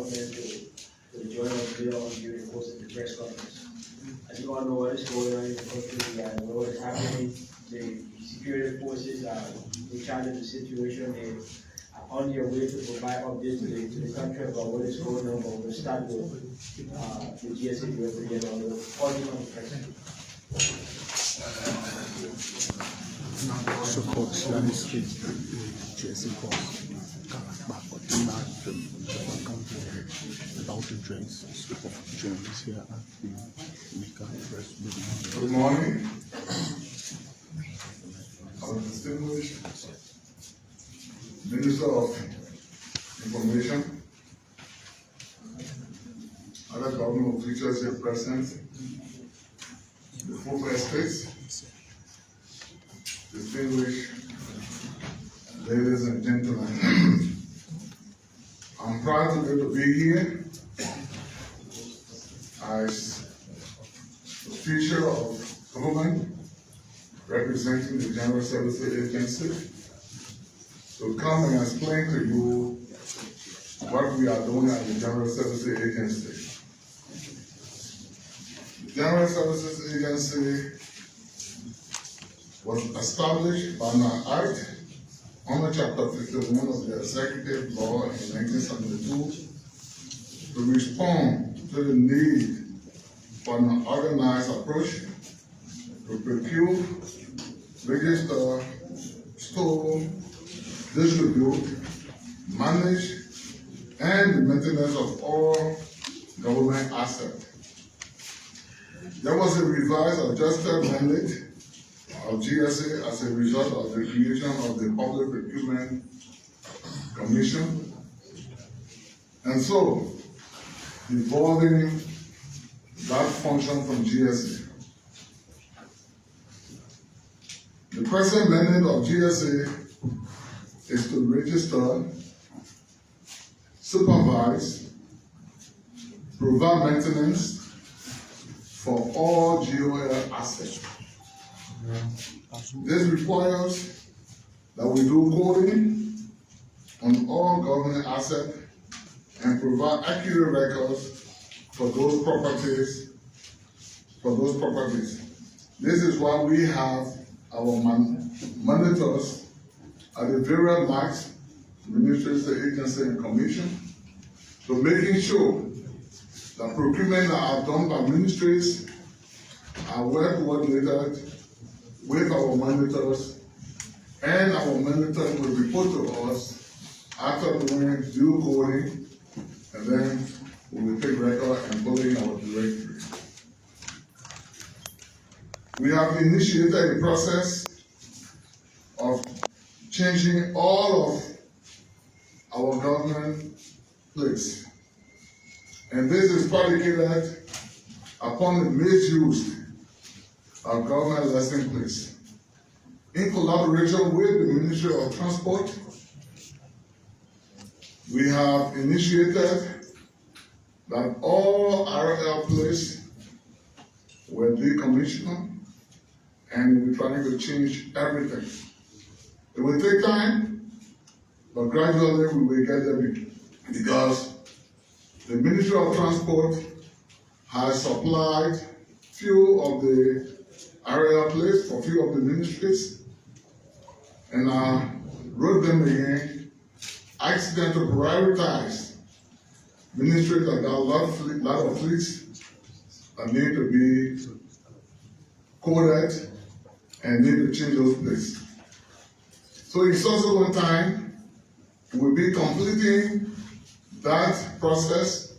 government to join us later on during the course of the press conference. As you all know what is going on in the country and what is happening, the security forces are in charge of the situation. They are on their way to provide updates to the country about what is going on, but we'll start with the GSA representative on the audio on the president. Support Islamic GSA force about the joints of journalists here at the MCAT press building. Good morning. Our distinguished Minister of Information, other government officials here present, the four estates, distinguished ladies and gentlemen, I'm proud today to be here as Official of Government representing the General Services Agency to come and explain to you what we are doing at the General Services Agency. The General Services Agency was established by my Act under Chapter 51 of the Executive Law in 1972 to respond to the need for an organized approach to procure, register, store, distribute, manage, and the maintenance of all government assets. There was a revised adjusted mandate of GSA as a result of the creation of the Public Procurement Commission, and so evolving that function from GSA. The present mandate of GSA is to register, supervise, provide maintenance for all GOL assets. This requires that we do coding on all government assets and provide accurate records for those properties. This is why we have our monitors at the various marks, ministries, agency, and commission, to making sure that procurement that are done by ministries are well coordinated with our monitors, and our monitors will report to us after doing due coding, and then we will take record and put it in our directory. We have initiated a process of changing all of our government plates, and this is predicated upon the misuse of government license plates. In collaboration with the Ministry of Transport, we have initiated that all RL plates were decommissioned, and we're trying to change everything. It will take time, but gradually we will get there because the Ministry of Transport has supplied few of the RL plates for few of the ministries, and I wrote them again, asked them to prioritize ministries that got a lot of fleets that need to be coded and need to change those plates. So in subsequent time, we'll be completing that process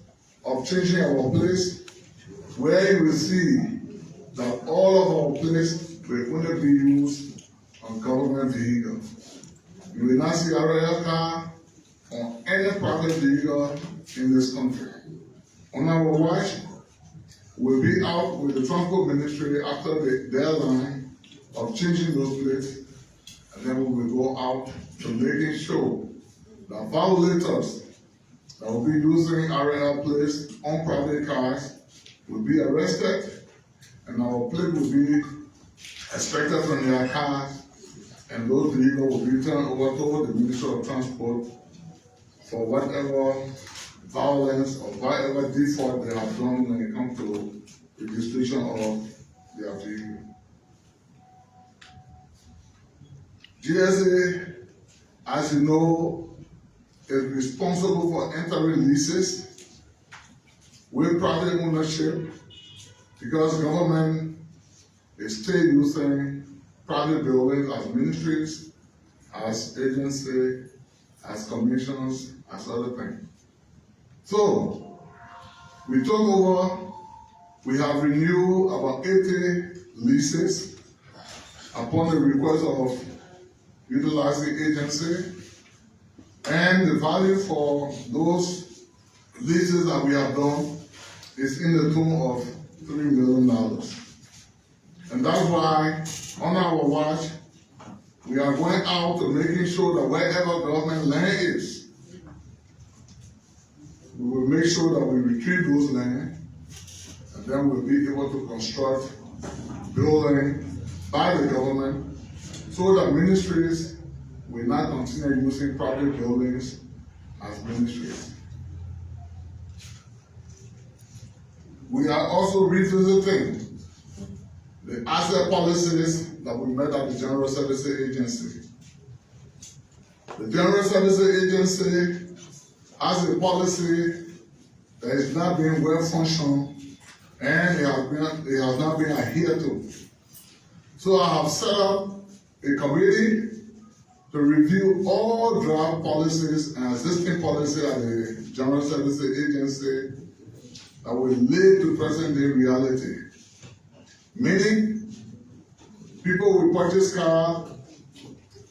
of changing our plates, where you will see that all of our plates will only be used on government vehicles. You will not see RL car on any private vehicle in this country. On our watch, we'll be out with the Transport Ministry after the deadline of changing those plates, and then we will go out to making sure that violators that will be using RL plates on private cars will be arrested, and our plate will be extracted from their cars, and those vehicles will be turned over to the Ministry of Transport for whatever violence or whatever default they have done when it comes to registration of their vehicle. GSA, as you know, is responsible for entering leases with private ownership because government is still using private buildings as ministries, as agencies, as commissions, as other things. So, we took over, we have renewed about 80 leases upon the request of utilizing agency, and the value for those leases that we have done is in the tune of $3 million. And that's why, on our watch, we are going out to making sure that wherever government land is, we will make sure that we retrieve those land, and then we'll be able to construct building by the government so that ministries will not continue using private buildings as ministries. We are also revisiting the asset policies that we met at the General Services Agency. The General Services Agency has a policy that is not being well functioned and it has not been adhered to. So I have set up a committee to review all draft policies and existing policies at the General Services Agency that will lead to present-day reality. Meaning, people will purchase cars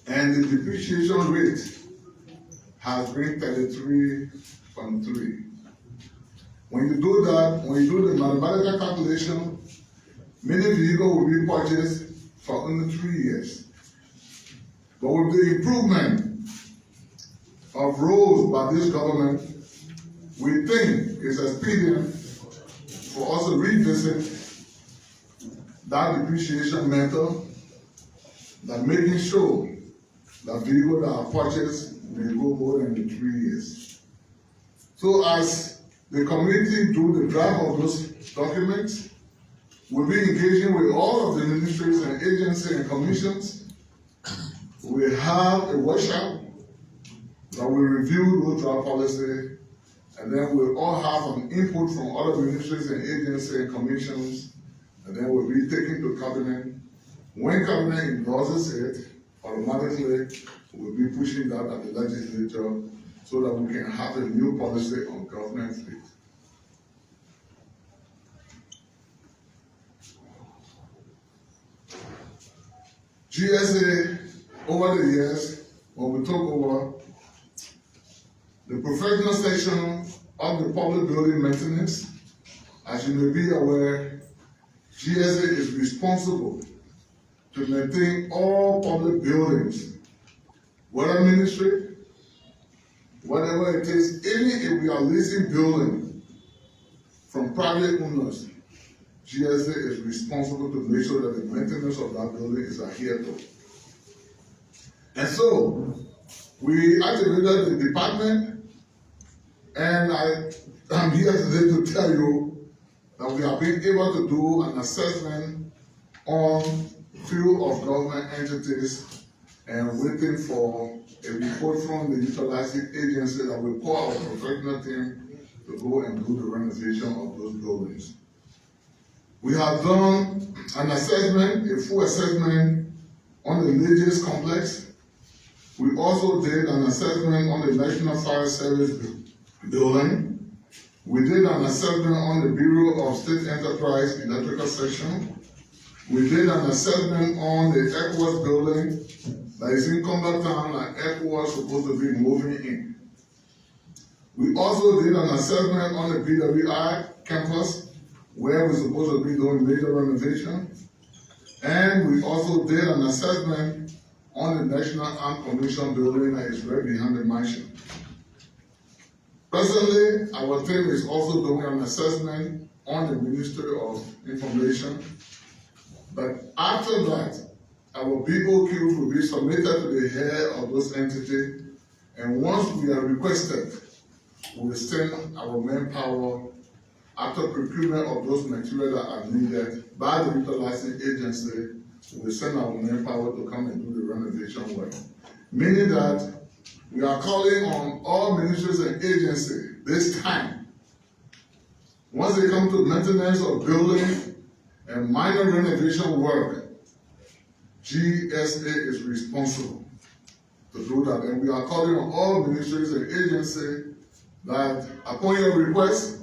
and the depreciation rate has been 33.3. When you do that, when you do the mathematical calculation, many vehicles will be purchased for only 3 years. But with the improvement of roads by this government, we think it's expedient for us to revisit that depreciation method, that making sure that vehicles that are purchased may go more than the 3 years. So as the committee do the draft of those documents, we'll be engaging with all of the ministries and agencies and commissions. We have a workshop that will review those draft policy, and then we'll all have an input from other ministries and agencies and commissions, and then we'll be taken to cabinet. When cabinet endorses it, automatically we'll be pushing that at the legislature so that we can have a new policy on government fleet. GSA, over the years, when we took over, the professional section of the public building maintenance, as you may be aware, GSA is responsible to maintain all public buildings, whether ministry, whatever it is, even if we are leasing building from private owners, GSA is responsible to make sure that the maintenance of that building is adhered to. And so, we activated the department, and I'm here today to tell you that we have been able to do an assessment on few of government entities and waiting for a report from the utilizing agency that will call our professional team to go and do the renovation of those buildings. We have done an assessment, a full assessment on the Legis complex. We also did an assessment on the National Fire Service building. We did an assessment on the Bureau of State Enterprise electrical section. We did an assessment on the ECOWAS building that is in Cumbertown and ECOWAS supposed to be moving in. We also did an assessment on the BWI campus where we're supposed to be doing major renovation. And we also did an assessment on the National Armed Commission building that is right behind the mansion. Presently, our team is also doing an assessment on the Ministry of Information. But after that, our BOQs will be submitted to the head of those entities. And once we are requested, we will send our manpower after procurement of those materials that are needed by the utilizing agency. We will send our manpower to come and do the renovation work. Meaning that we are calling on all ministries and agencies this time. Once they come to maintenance of building and minor renovation work, GSA is responsible to do that. And we are calling on all ministries and agencies that upon your request,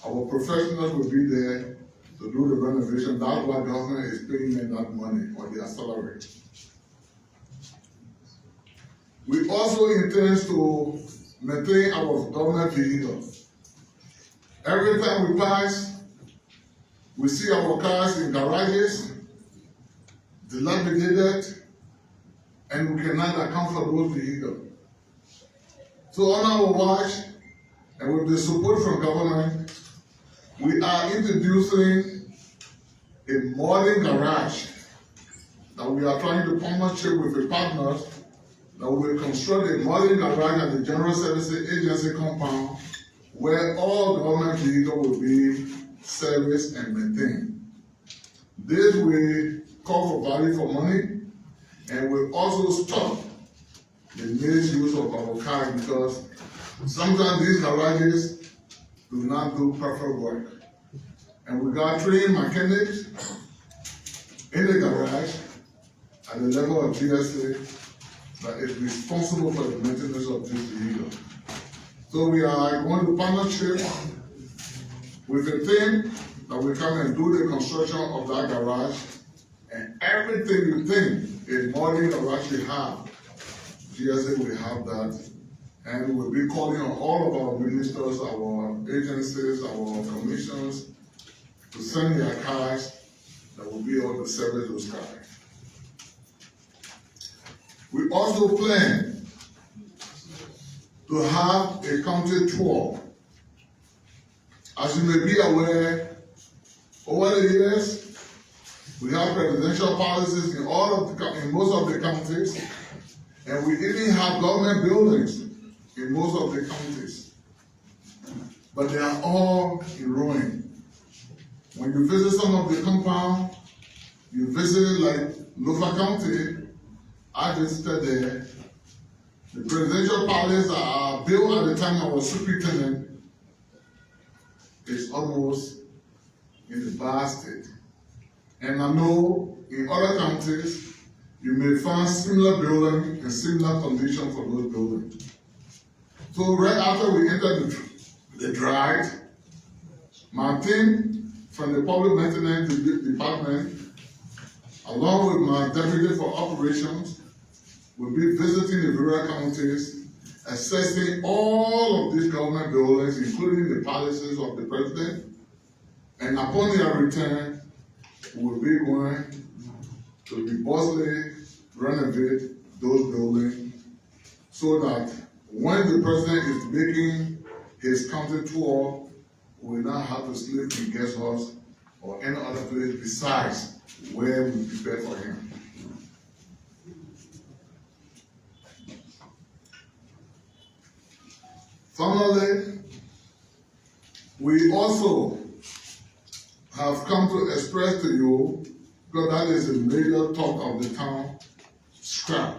our professionals will be there to do the renovation. That's why government is paying them that money on their salary. We also intend to maintain our government vehicles. Every time we pass, we see our cars in garages, dilapidated, and we cannot account for those vehicles. So on our watch, and with the support from government, we are introducing a modern garage that we are trying to partnership with the partners that will construct a modern garage at the General Services Agency compound where all government vehicles will be serviced and maintained. This will call for value for money and will also stop the misuse of our cars, because sometimes these garages do not do perfect work. And we got trained mechanics in the garage at the level of GSA that is responsible for the maintenance of this vehicle. So we are going to partnership with a team that will come and do the construction of that garage, and everything you think a modern garage should have, GSA will have that. And we'll be calling on all of our ministers, our agencies, our commissions to send their cars that will be able to service those cars. We also plan to have a county tour. As you may be aware, over the years, we have presidential policies in most of the counties, and we even have government buildings in most of the counties. But they are all in ruin. When you visit some of the compound, you visit like Lofa County, I visited there. The presidential palace that are built at the time I was superintendent is almost in the bad state. And I know in other counties, you may find similar building and similar condition for those buildings. So right after we entered the drive, my team from the public maintenance department, along with my deputy for operations, will be visiting the various counties, assessing all of these government buildings, including the palaces of the president. And upon their return, we will be going to robustly renovate those buildings so that when the president is making his county tour, we will not have to sleep in guest house or any other place besides where we prepare for him. Finally, we also have come to express to you, because that is a major talk of the town, scrap.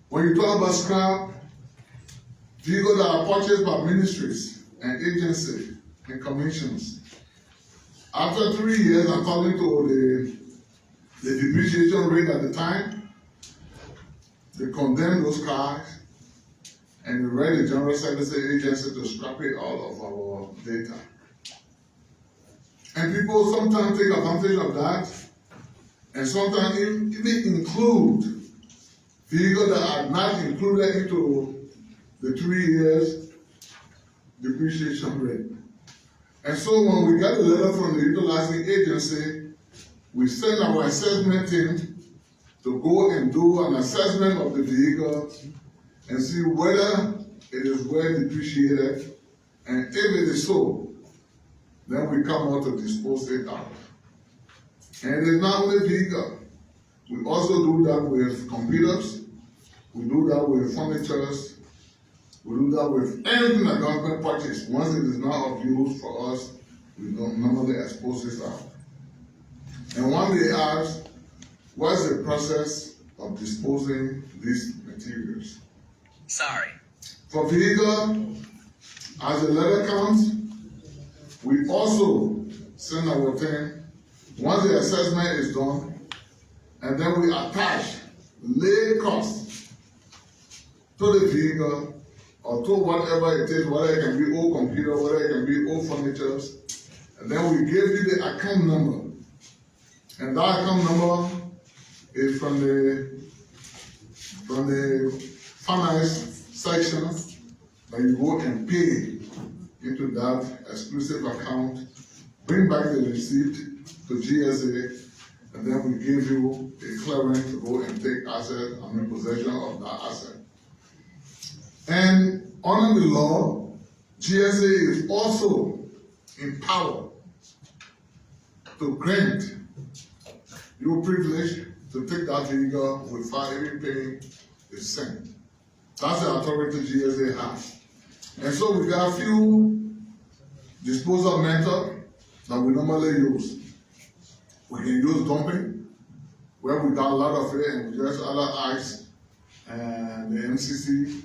When you talk about scrap, vehicles that are purchased by ministries and agencies and commissions, after 3 years, according to the depreciation rate at the time, they condemn those cars and we read the General Services Agency to scrap it out of our data. And people sometimes take advantage of that, and sometimes even include vehicles that are not included into the 3 years depreciation rate. And so when we get a letter from the utilizing agency, we send our assessment team to go and do an assessment of the vehicle and see whether it is well depreciated, and if it is so, then we come out to dispose it out. And it is not only vehicle. We also do that with computers, we do that with furnitures, We do that with anything that government purchase. Once it is not of use for us, we don't normally expose it out. And one day ask, what's the process of disposing these materials? Sorry. For vehicle, as the letter comes, we also send our thing. Once the assessment is done, and then we attach lay costs to the vehicle or to whatever it is, whether it can be old computer, whether it can be old furniture, and then we give you the account number. And that account number is from the finance section that you go and pay into that exclusive account, bring back the receipt to GSA, and then we give you a clearance to go and take possession of that asset. And under the law, GSA is also empowered to grant you privilege to take that vehicle without even paying a cent. That's the authority GSA has. And so we got a few disposal methods that we normally use. We can use dumping, where we got a lot of it and we just allow ICE and the MCC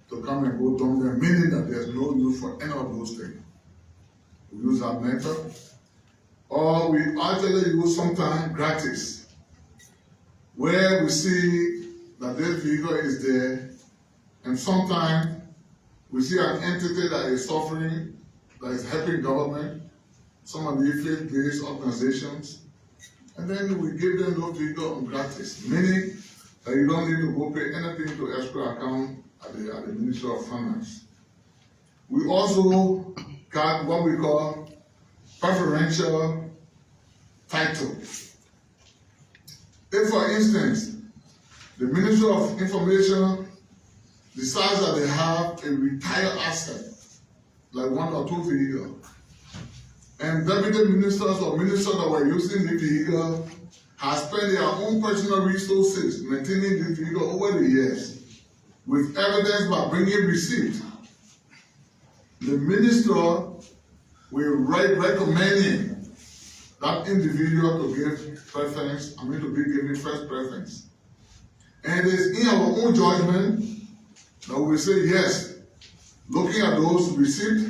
to come and go dump them, meaning that there's no use for any of those things. We use that method. Or we actually use sometimes gratis, where we see that this vehicle is there, and sometimes we see an entity that is suffering, that is helping government, some of the faith-based organizations, and then we give them those vehicles on gratis, meaning that you don't need to go pay anything to escrow account at the Ministry of Finance. We also got what we call preferential title. If, for instance, the Ministry of Information decides that they have a retired asset, like one or two vehicles, and deputy ministers or ministers that were using the vehicle have spent their own personal resources maintaining the vehicle over the years, with evidence by bringing receipt, the minister will write recommending that individual to give preference, to be given first preference. And it is in our own judgment that we say yes, looking at those receipts,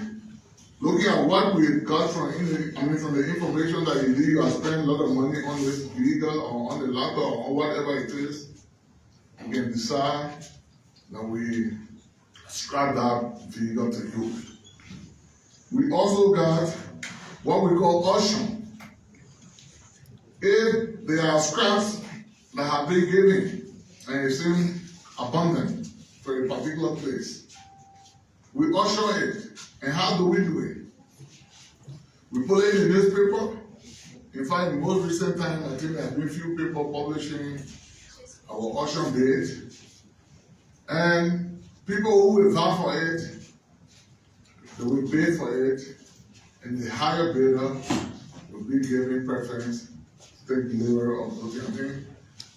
looking at what we got from the information that you have spent a lot of money on this vehicle or on the laptop or whatever it is, we can decide that we scrap that vehicle to use. We also got what we call auction. If there are scraps that have been given and it seems abundant for a particular place, we auction it. And how do we do it? We put it in the newspaper. In fact, in the most recent time, I think there have been few people publishing our auction date. And people who will vote for it, they will bid for it, and the higher bidder will be given preference to take delivery of those things. I think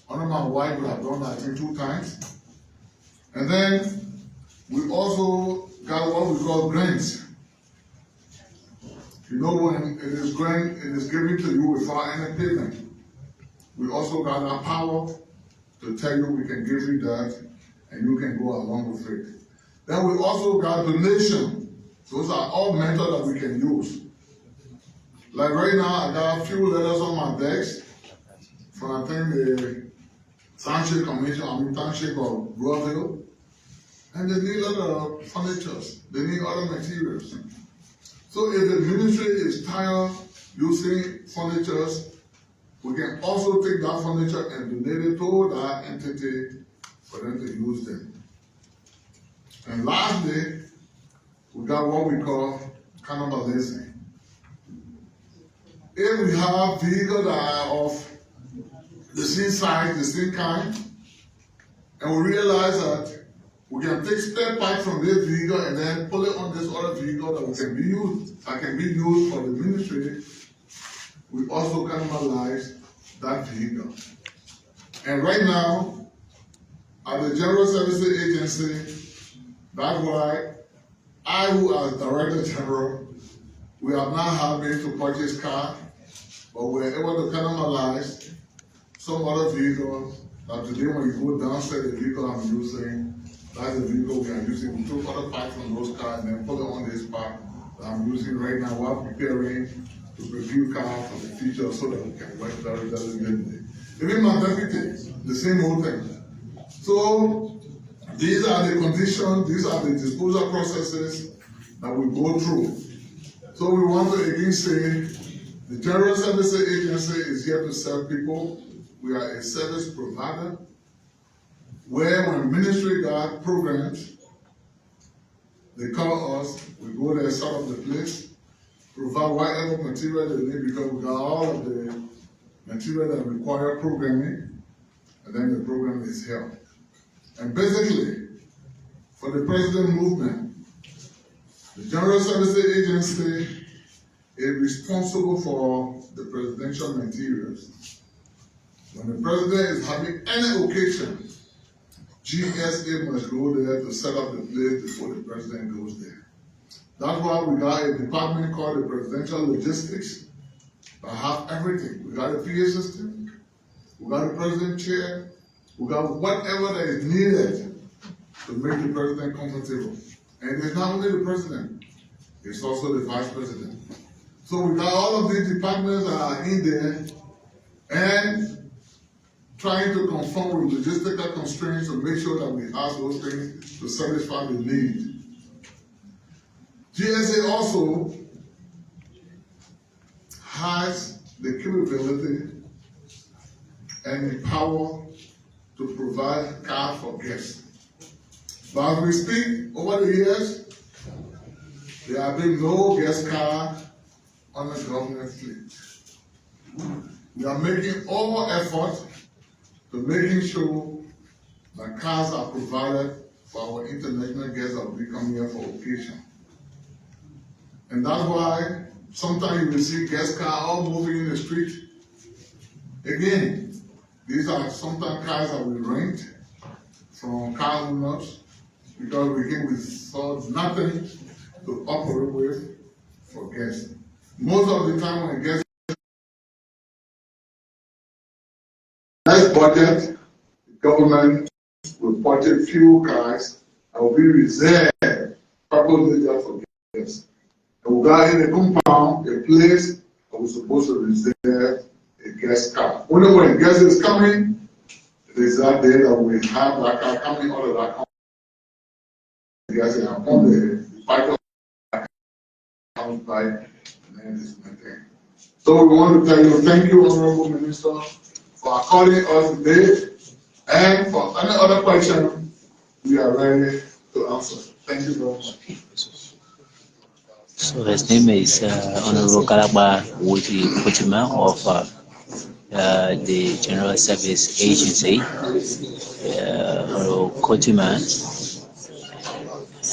one of my wife would have done that, I think, 2 times. And then we also got what we call grants. You know, when it is grant, it is given to you without any payment. We also got that power to tell you we can give you that, and you can go along with it. Then we also got donation. Those are all methods that we can use. Like right now, I got a few letters on my desk from, I think, the Township Commission, Township of Broadville. And they need a lot of furniture. They need other materials. So if the ministry is tired using furniture, we can also take that furniture and donate it to that entity for them to use them. And lastly, we got what we call cannibalism. If we have vehicles that are of the same size, the same kind, and we realize that we can take spare parts from this vehicle and then pull it on this other vehicle that can be used for the ministry, we also cannibalize that vehicle. And right now, at the General Services Agency, That's why I, who as Director General, we are now having to purchase car, but we're able to cannibalize some other vehicles. That today when you go downstairs, the vehicle I'm using, that's the vehicle we are using. We took other parts from those cars and then put it on this part that I'm using right now while preparing to review cars for the future so that we can work very diligently. Even my deputy, the same old thing. So these are the conditions, these are the disposal processes that we go through. So we want to again say, the General Services Agency is here to serve people. We are a service provider where when ministry got programs, they call us, we go there, set up the place, provide whatever material they need because we got all of the material that require programming, and then the program is held. And basically, for the president movement, the General Services Agency is responsible for the presidential materials. When the president is having any occasion, GSA must go there to set up the place before the president goes there. That's why we got a department called the Presidential Logistics that have everything. We got a PA system, we got a president chair, we got whatever that is needed to make the president comfortable. And it's not only the president, it's also the vice president. So we got all of these departments that are in there and trying to conform with logistical constraints to make sure that we have those things to satisfy the need. GSA also has the capability and the power to provide cars for guests. But as we speak, over the years, there have been no guest car on the government fleet. We are making all effort to making sure that cars are provided for our international guests that will be coming here for occasion. And that's why sometimes you will see guest cars all moving in the street. Again, these are sometimes cars that we rent from car owners because we saw nothing to operate with for guests. Most of the time when guests next budget, the government will budget few cars and will be reserved purposely just for guests. And we got in a compound, a place that we're supposed to reserve a guest car. Only when guest is coming, it is that day that we have that car coming out of that company. The guys are on the parking lot comes by and then it's maintained. So we want to tell you, thank you, Honorable Minister, for calling us today, and for any other question, we are ready to answer. Thank you very much. So his name is Honorable Kalaba Wuti Kuchima of the General Service Agency. Honorable Kuchima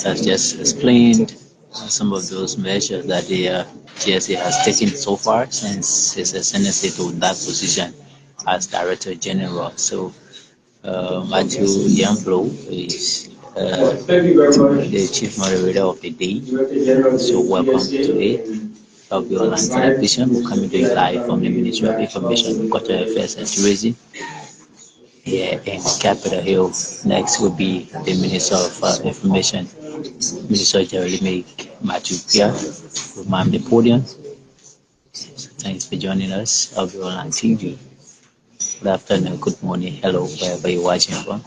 has just explained some of those measures that the GSA has taken so far since his ascendancy to that position as Director General. So Matthew Yamplo is the Chief Moderator of the day. So welcome today. Of your online television will come to you live from the Ministry of Information, Cultural Affairs and Tourism here in Capitol Hill. Next will be the Minister of Information, Minister Jeremy Matthew Pia, will man the podium. So thanks for joining us of your online TV. Good afternoon, good morning, hello, wherever you're watching from.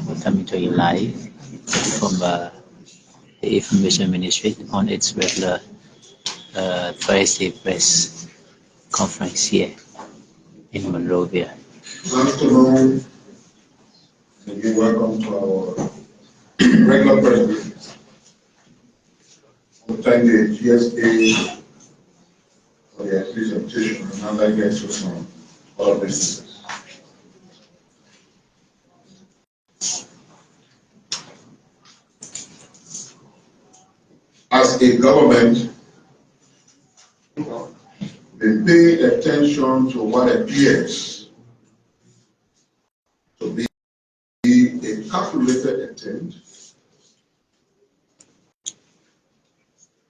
We're coming to you live from the Information Ministry on its regular Thursday press conference here in Monrovia. Good afternoon, and you're welcome to our regular president. We thank the GSA for their presentation, and I'd like to get to some other businesses. As a government, they pay attention to what appears to be a calculated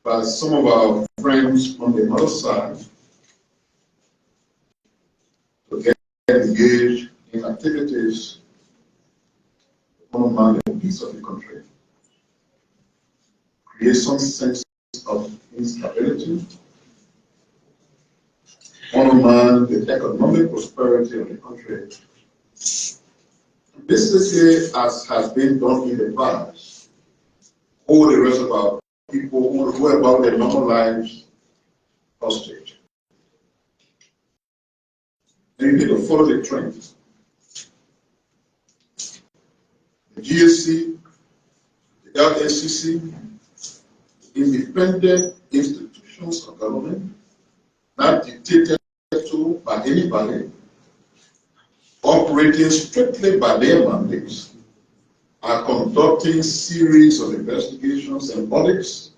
by some of our friends on the other side to get engaged in activities that undermine the peace of the country, create some sense of instability, undermine the economic prosperity of the country. This is as has been done in the past. All the rest of our people who go about their normal lives hostage. And you need to follow the trend. The GSC, the LACC, independent institutions of government, not dictated to by anybody, operating strictly by their mandates, are conducting series of investigations and audits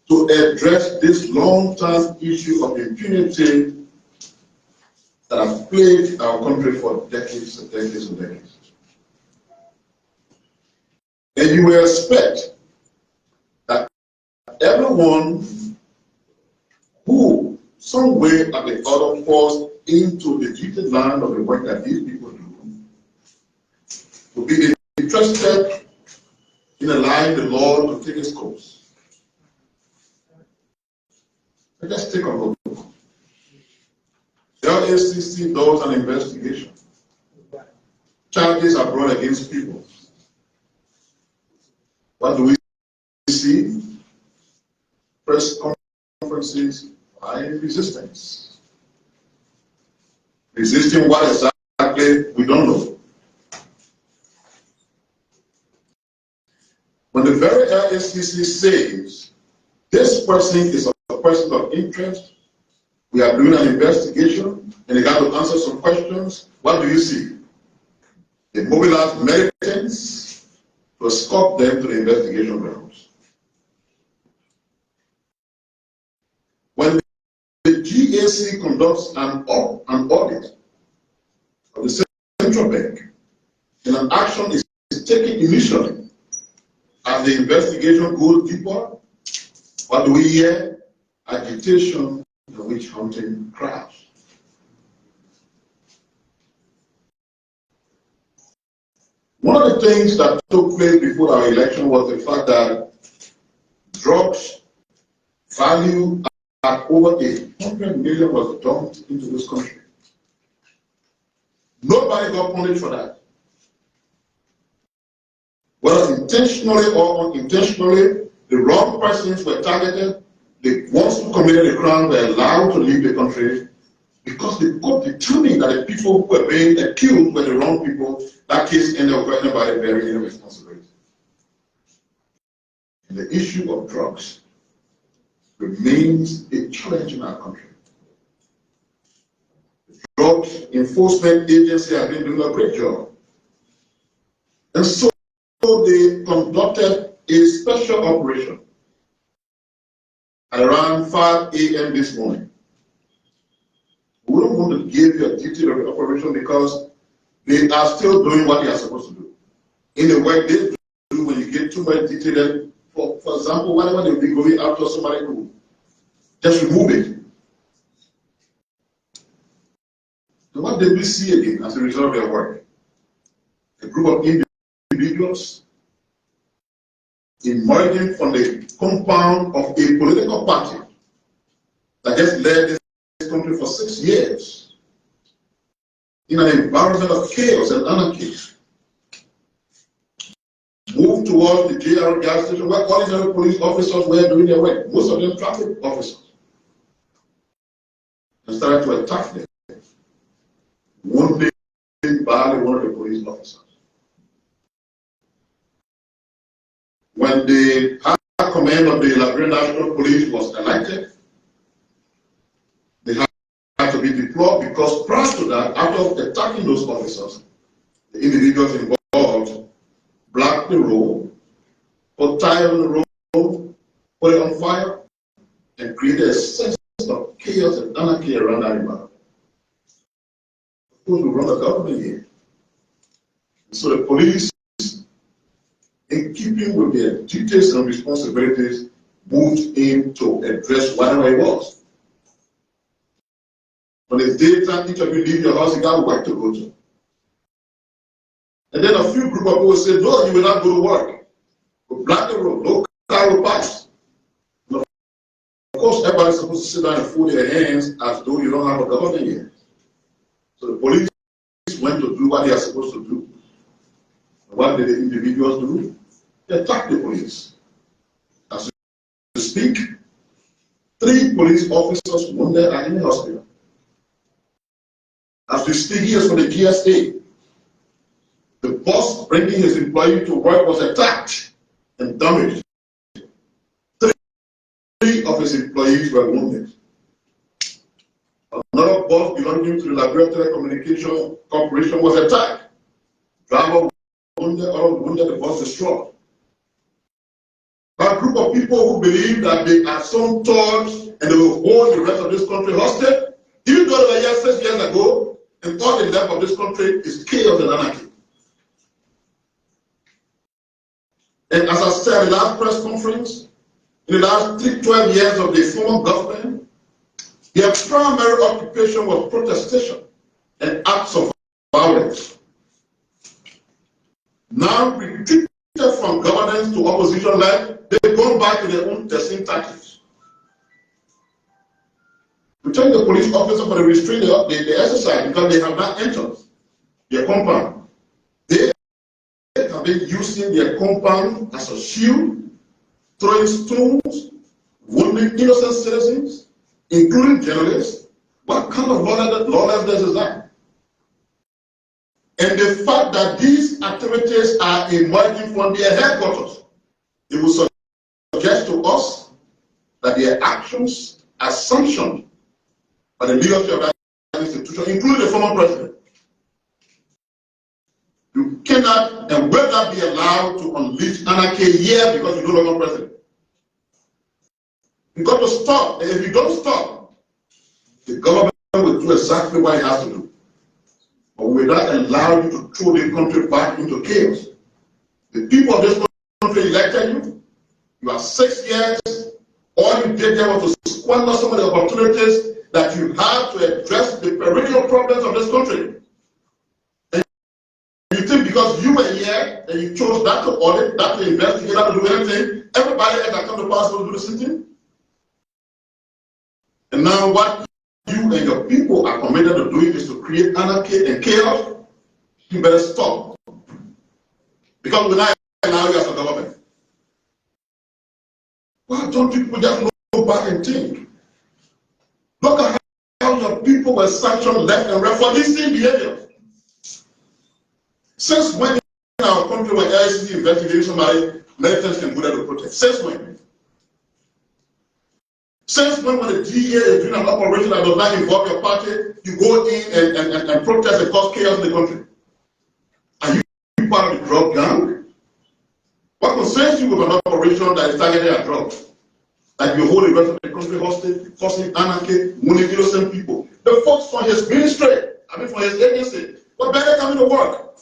to address this long-term issue of impunity that has plagued our country for decades and decades and decades. And you will expect that everyone who, some way or the other, falls into the treated line of the work that these people do, will be interested in allowing the law to take its course. Let's take a look. The LACC does an investigation. Charges are brought against people. What do we see? Press conferences by resistance. Resisting what exactly, we don't know. When the very LACC says this person is a person of interest, we are doing an investigation, and they got to answer some questions, what do you see? They mobilize militants to escort them to the investigation grounds. When the GAC conducts an audit of the central bank, and an action is taken initially, as the investigation goes deeper, what do we hear? Agitation and witch hunting cries. One of the things that took place before our election was the fact that drugs value at over 800 million was dumped into this country. Nobody got punished for that. Whether intentionally or unintentionally, the wrong persons were targeted. The ones who committed the crime were allowed to leave the country because they got determined that the people who were being accused were the wrong people. That case ended up with nobody bearing any responsibility. And the issue of drugs remains a challenge in our country. The Drug Enforcement Agency has been doing a great job. And so they conducted a special operation at around 5 a.m. this morning. We don't want to give you a detail of the operation because they are still doing what they are supposed to do. In the way they do, when you get too much detail, for example, whenever they be going after somebody who just remove it. And what did we see again as a result of their work? A group of individuals emerging from the compound of a political party that just led this country for 6 years in an environment of chaos and anarchy. Moved towards the JR gas station where ordinary police officers were doing their work, most of them traffic officers, and started to attack them, wounding badly one of the police officers. When the high command of the Liberia National Police was elected, they had to be deployed because prior to that, after attacking those officers, the individuals involved blocked the road, put tires on the road, put it on fire, and created a sense of chaos and anarchy around that environment. Of course, we run a government here. So the police, in keeping with their duties and responsibilities, moved in to address whatever it was. When it's daytime, each of you leave your house, you got work to go to. And then a few group of people say, no, you will not go to work. We'll block the road, no car will pass. Of course, everybody's supposed to sit down and fold their hands as though you don't have a government yet. So the police went to do what they are supposed to do. And what did the individuals do? They attacked the police. As we speak, 3 police officers wounded are in the hospital. As we speak here from the GSA, the boss bringing his employee to work was attacked and damaged. 3 of his employees were wounded. Another boss belonging to the Liberia Telecommunication Corporation was attacked. Driver wounded, all wounded, the boss destroyed. A group of people who believe that they are some thugs and they will hold the rest of this country hostage, even though they were here 6 years ago, and all the left of this country is chaos and anarchy. And as I said in the last press conference, in the last 12 years of the former government, their primary occupation was protestation and acts of violence. Now retreated from governance to opposition life, they've gone back to their own same tactics. We tell the police officer for the restraint they exercise because they have not entered their compound. They have been using their compound as a shield, throwing stones, wounding innocent citizens, including journalists. What kind of lawlessness is that? And the fact that these activities are emerging from their headquarters, it will suggest to us that their actions are sanctioned by the leadership of that institution, including the former president. You cannot and will not be allowed to unleash anarchy here because you're no longer president. You've got to stop, and if you don't stop, the government will do exactly what it has to do. But we will not allow you to throw the country back into chaos. The people of this country elected you. You are 6 years. All you did there was to squander some of the opportunities that you had to address the perennial problems of this country. And you think because you were here and you chose not to audit, not to investigate, not to do anything, everybody else that come to pass will do the same thing? And now what you and your people are committed to doing is to create anarchy and chaos. You better stop. Because we're not allowing you as a government. Why don't people just go back and think? Look at how your people were sanctioned left and right for this same behavior. Since when in our country when LCD investigating somebody, militants can go there to protest? Since when? Since when the DEA is doing an operation that does not involve your party, you go in and protest and cause chaos in the country? Are you part of the drug gang? What concerns you with an operation that is targeted at drugs? That you hold the rest of the country hostage, causing anarchy, wounding innocent people. The folks from his ministry, from his agency, were better coming to work.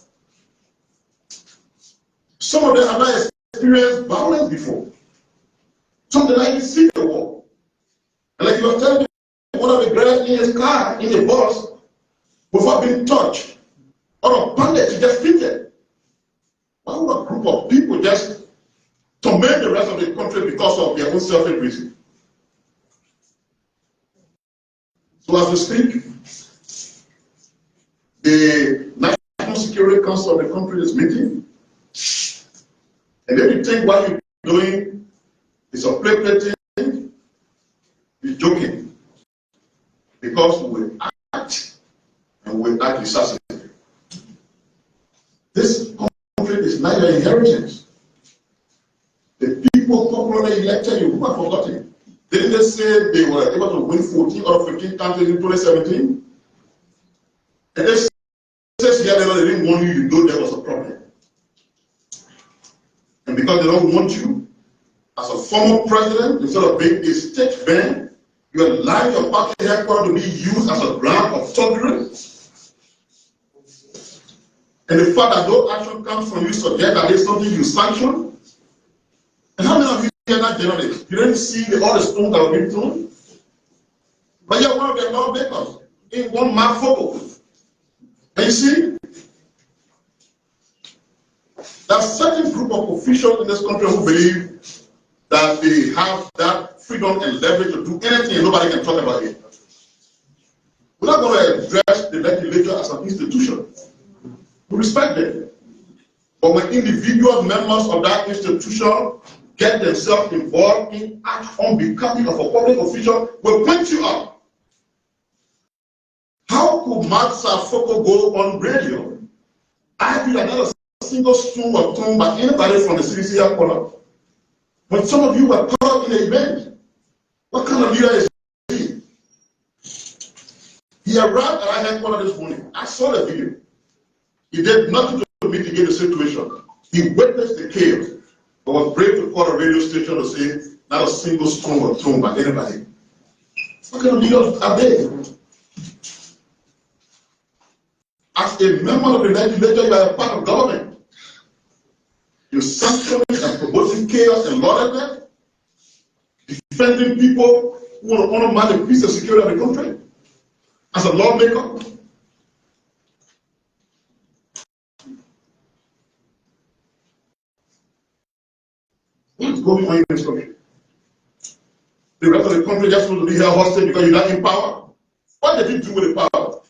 Some of them have not experienced violence before. Some of them haven't seen the war. And like you were telling me, one of the girls in his car, in the bus, before being touched, or a bandage, he just fainted. Why would a group of people just torment the rest of the country because of their own selfish reason? So as we speak, the National Security Council of the country is meeting, and if you think what you're doing is a play thing, you're joking. Because we act, and we act decisively. This country is not your inheritance. The people popularly elected you, who have forgotten? Didn't they say they were able to win 14 out of 15 countries in 2017? And they says here they didn't want you, you know there was a problem. And because they don't want you, as a former president, instead of being a state man, you allow your party headquarters to be used as a ground of turbulence. And the fact that no action comes from you suggests that there's something you sanction. And how many of you that journalist. You didn't see all the stones that were being thrown? But you're one of the lawmakers in one mad photo. And you see, there's a certain group of officials in this country who believe that they have that freedom and leverage to do anything and nobody can talk about it. We're not going to address the legislature as an institution. We respect them. But when individual members of that institution get themselves involved in act on behalf of a public official, we'll point you out. How could Mark Safoko go on radio? I feel another single stone was thrown by anybody from the CDC headquarters. When some of you were caught up in the event, what kind of leader is he? He arrived at our headquarters this morning. I saw the video. He did nothing to mitigate the situation. He witnessed the chaos, but was brave to call a radio station to say not a single stone was thrown by anybody. What kind of leaders are they? As a member of the legislature, you are a part of government. You're sanctioning and promoting chaos and lawlessness, defending people who want to undermine the peace and security of the country. As a lawmaker, what's going on in this country? The rest of the country just wants to be held hostage because you're not in power. What did you do with the power?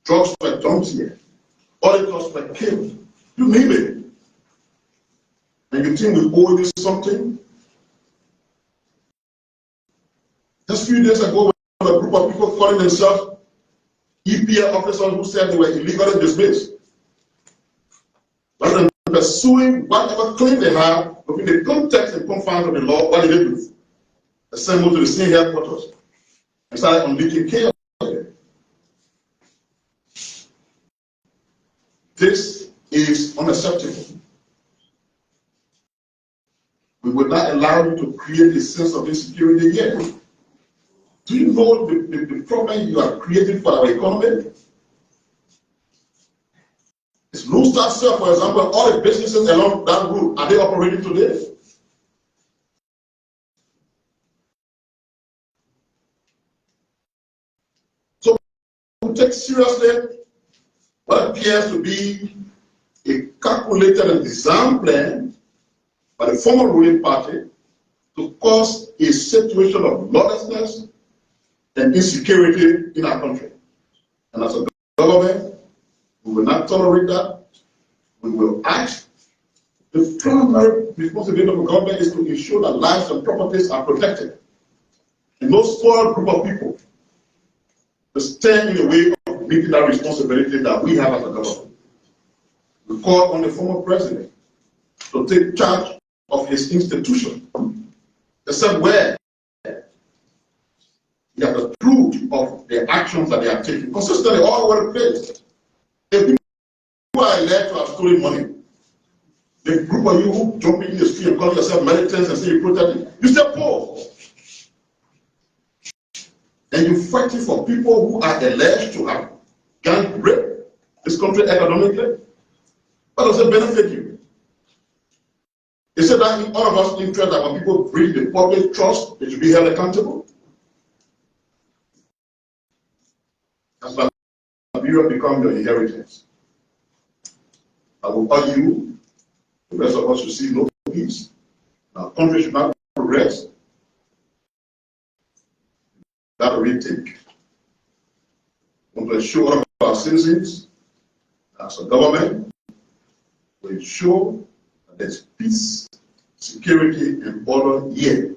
Drugs were dumped here. Auditors were killed. You name it. And you think we owe you something? Just a few days ago, we had a group of people calling themselves EPL officers who said they were illegally dismissed. Rather than pursuing whatever claim they have within the context and confines of the law, what did they do? Assembled to the same headquarters and started unleashing chaos. This is unacceptable. We will not allow you to create a sense of insecurity yet. Do you know the problem you are creating for our economy? It's Blue Star Cell, for example, all the businesses along that route, are they operating today? So we take seriously what appears to be a calculated and designed plan by the former ruling party to cause a situation of lawlessness and insecurity in our country. And as a government, we will not tolerate that. We will act. The primary responsibility of the government is to ensure that lives and properties are protected. And no small group of people to stand in the way of meeting that responsibility that we have as a government. We call on the former president to take charge of his institution, except where he has approved of the actions that they are taking, consistently all over the place. The people who are elected to have stolen money, the group of you who jump in the street and call yourself militants and say you're protecting, you still poor. And you're fighting for people who are alleged to have gang raped this country economically. What does it benefit you? Is it that in all of us interest that when people breach the public trust, they should be held accountable? As Liberia become your inheritance, I will urge you, the rest of us, should see no peace. Our country should not progress. That retake. We want to ensure all of our citizens, as a government, we ensure that there's peace, security, and order here.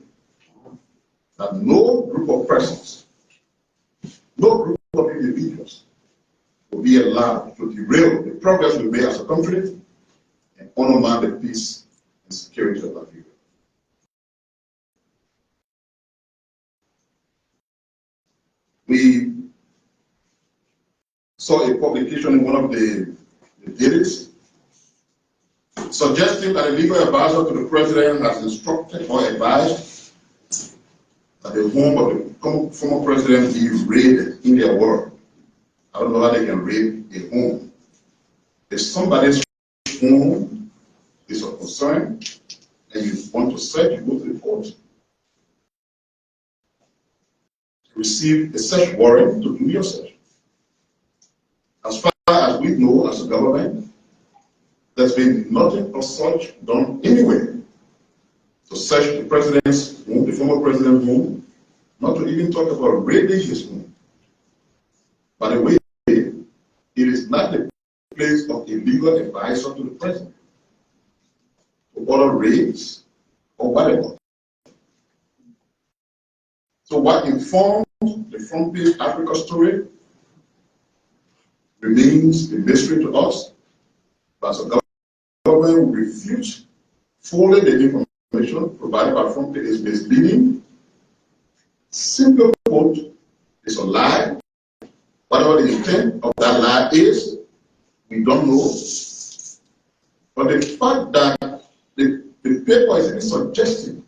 That no group of persons, no group of individuals will be allowed to derail the progress we made as a country and undermine the peace and security of our people. We saw a publication in one of the dailies suggesting that a legal advisor to the president has instructed or advised that the home of the former president be raided in their world. I don't know how they can raid a home. If somebody's home is of concern and you want to search, you go to the court. Receive a search warrant to do your search. As far as we know as a government, there's been nothing of such done anywhere to search the president's home, the former president's home, not to even talk about raiding his home. By the way, it is not the place of a legal advisor to the president to order raids or whatever. So what informed the front page Africa story remains a mystery to us, but as a government will refute fully the information provided by front page is misleading. Simple quote is a lie. Whatever the intent of that lie is, we don't know. But the fact that the paper is even suggesting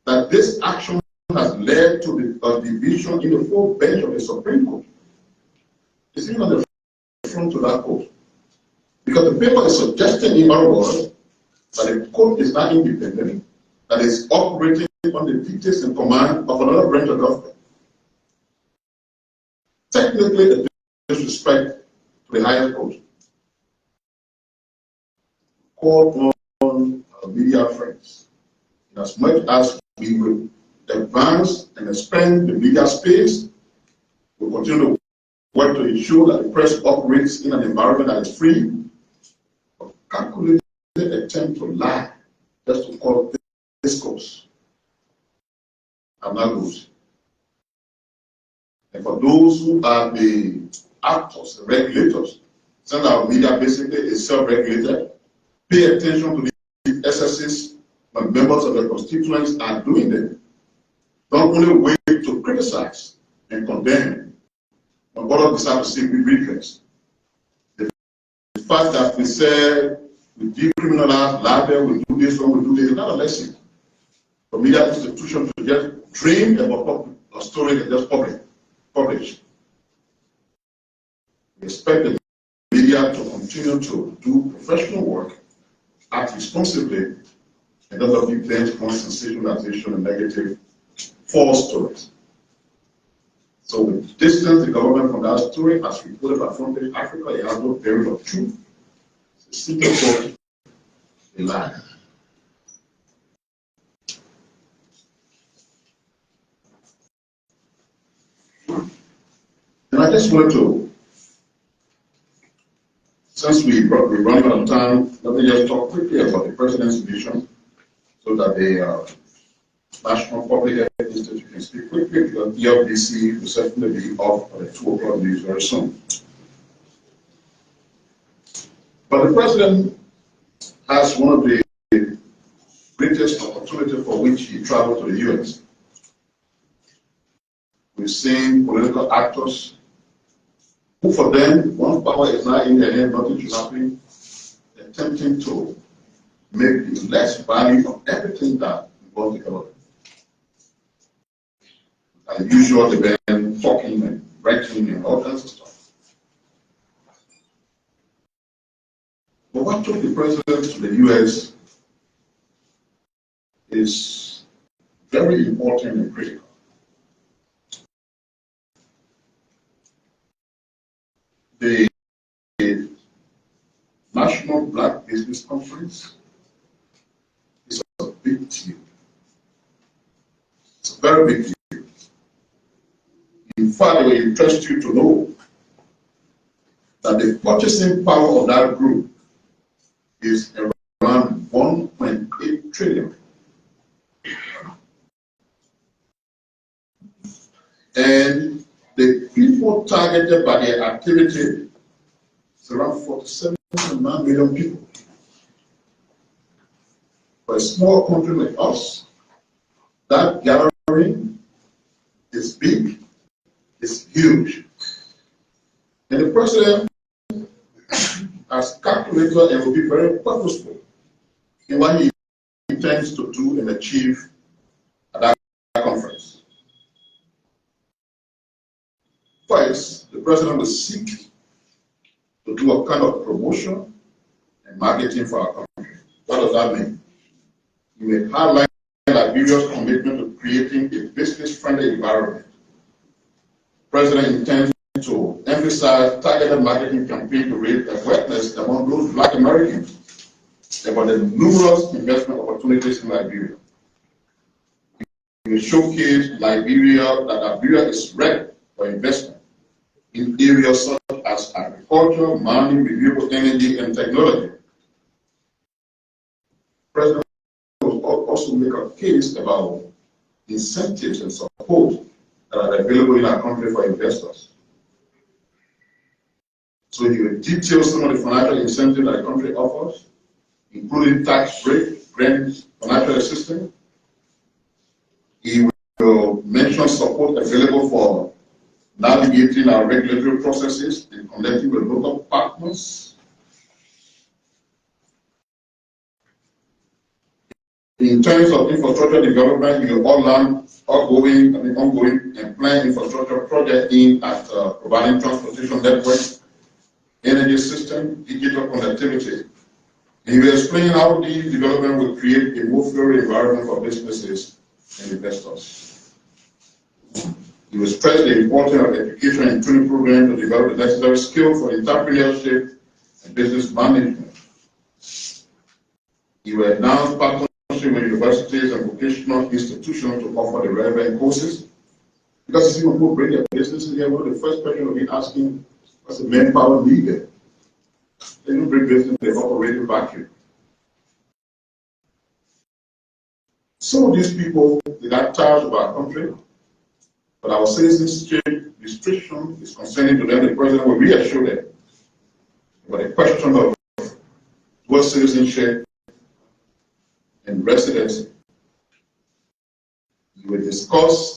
that this action has led to the division in the full bench of the Supreme Court is even on the front of that court. Because the paper is suggesting, in other words, that the court is not independent, that is operating on the dictates and command of another branch of government. Technically, a disrespect to the higher court. Call on our media friends, in as much as we will advance and expand the media space, we will continue to work to ensure that the press operates in an environment that is free of calculated attempt to lie, just to call it discourse. I'm not good. And for those who are the actors, the regulators, since our media basically is self-regulated, pay attention to the excesses when members of the constituents are doing them. Don't only wait to criticize and condemn when others decide to seek redress. The fact that we say we decriminalize libel, we do this, we do this, is not a lesson for media institutions to just dream about a story and just publish. We expect the media to continue to do professional work, act responsibly, and not be bent on sensationalization and negative false stories. So we distance the government from that story as reported by Front Page Africa. It has no bearing of truth. It's a simple quote, a lie. And I just wanted to, since we're running out of time, let me just talk quickly about the president's vision so that the National Public Health Institute can speak quickly, because the ELBC will certainly be off for the 2 o'clock news very soon. But the president has one of the greatest opportunities for which he traveled to the US. We've seen political actors who, for them, once power is not in their hand, nothing should happen, attempting to make the less value of everything that involves the government. As usual, they've been talking and writing and all kinds of stuff. But what took the president to the US is very important and critical. The National Black Business Conference is a big deal. It's a very big deal. In fact, it will interest you to know that the purchasing power of that group is around 1.8 trillion. And the people targeted by their activity is around 47.9 million people. For a small country like us, that gathering is big, it's huge. And the president has calculated and will be very purposeful in what he intends to do and achieve at that conference. First, the president will seek to do a kind of promotion and marketing for our country. What does that mean? You may highlight Liberia's commitment to creating a business-friendly environment. The President intends to emphasize targeted marketing campaigns to raise awareness among those Black Americans about the numerous investment opportunities in Liberia. We showcase that Liberia is ready for investment in areas such as agriculture, mining, renewable energy, and technology. The President will also make a case about incentives and support that are available in our country for investors. So he will detail some of the financial incentives that the country offers, including tax rate, grants, financial assistance. He will mention support available for navigating our regulatory processes and connecting with local partners. In terms of infrastructure development, we will outline ongoing and planned infrastructure projects aimed at providing transportation networks, energy system, digital connectivity. And he will explain how these development will create a more fair environment for businesses and investors. He will stress the importance of education and training programs to develop the necessary skills for entrepreneurship and business management. He will announce partnerships with universities and vocational institutions to offer the relevant courses. Because if people bring their businesses here, one of the first questions we'll be asking, what's the manpower needed? They don't bring business, they operate in vacuum. Some of these people, they got tired of our country, but our citizenship restriction is concerning to them. The President will reassure them. But the question of dual citizenship and residency, we will discuss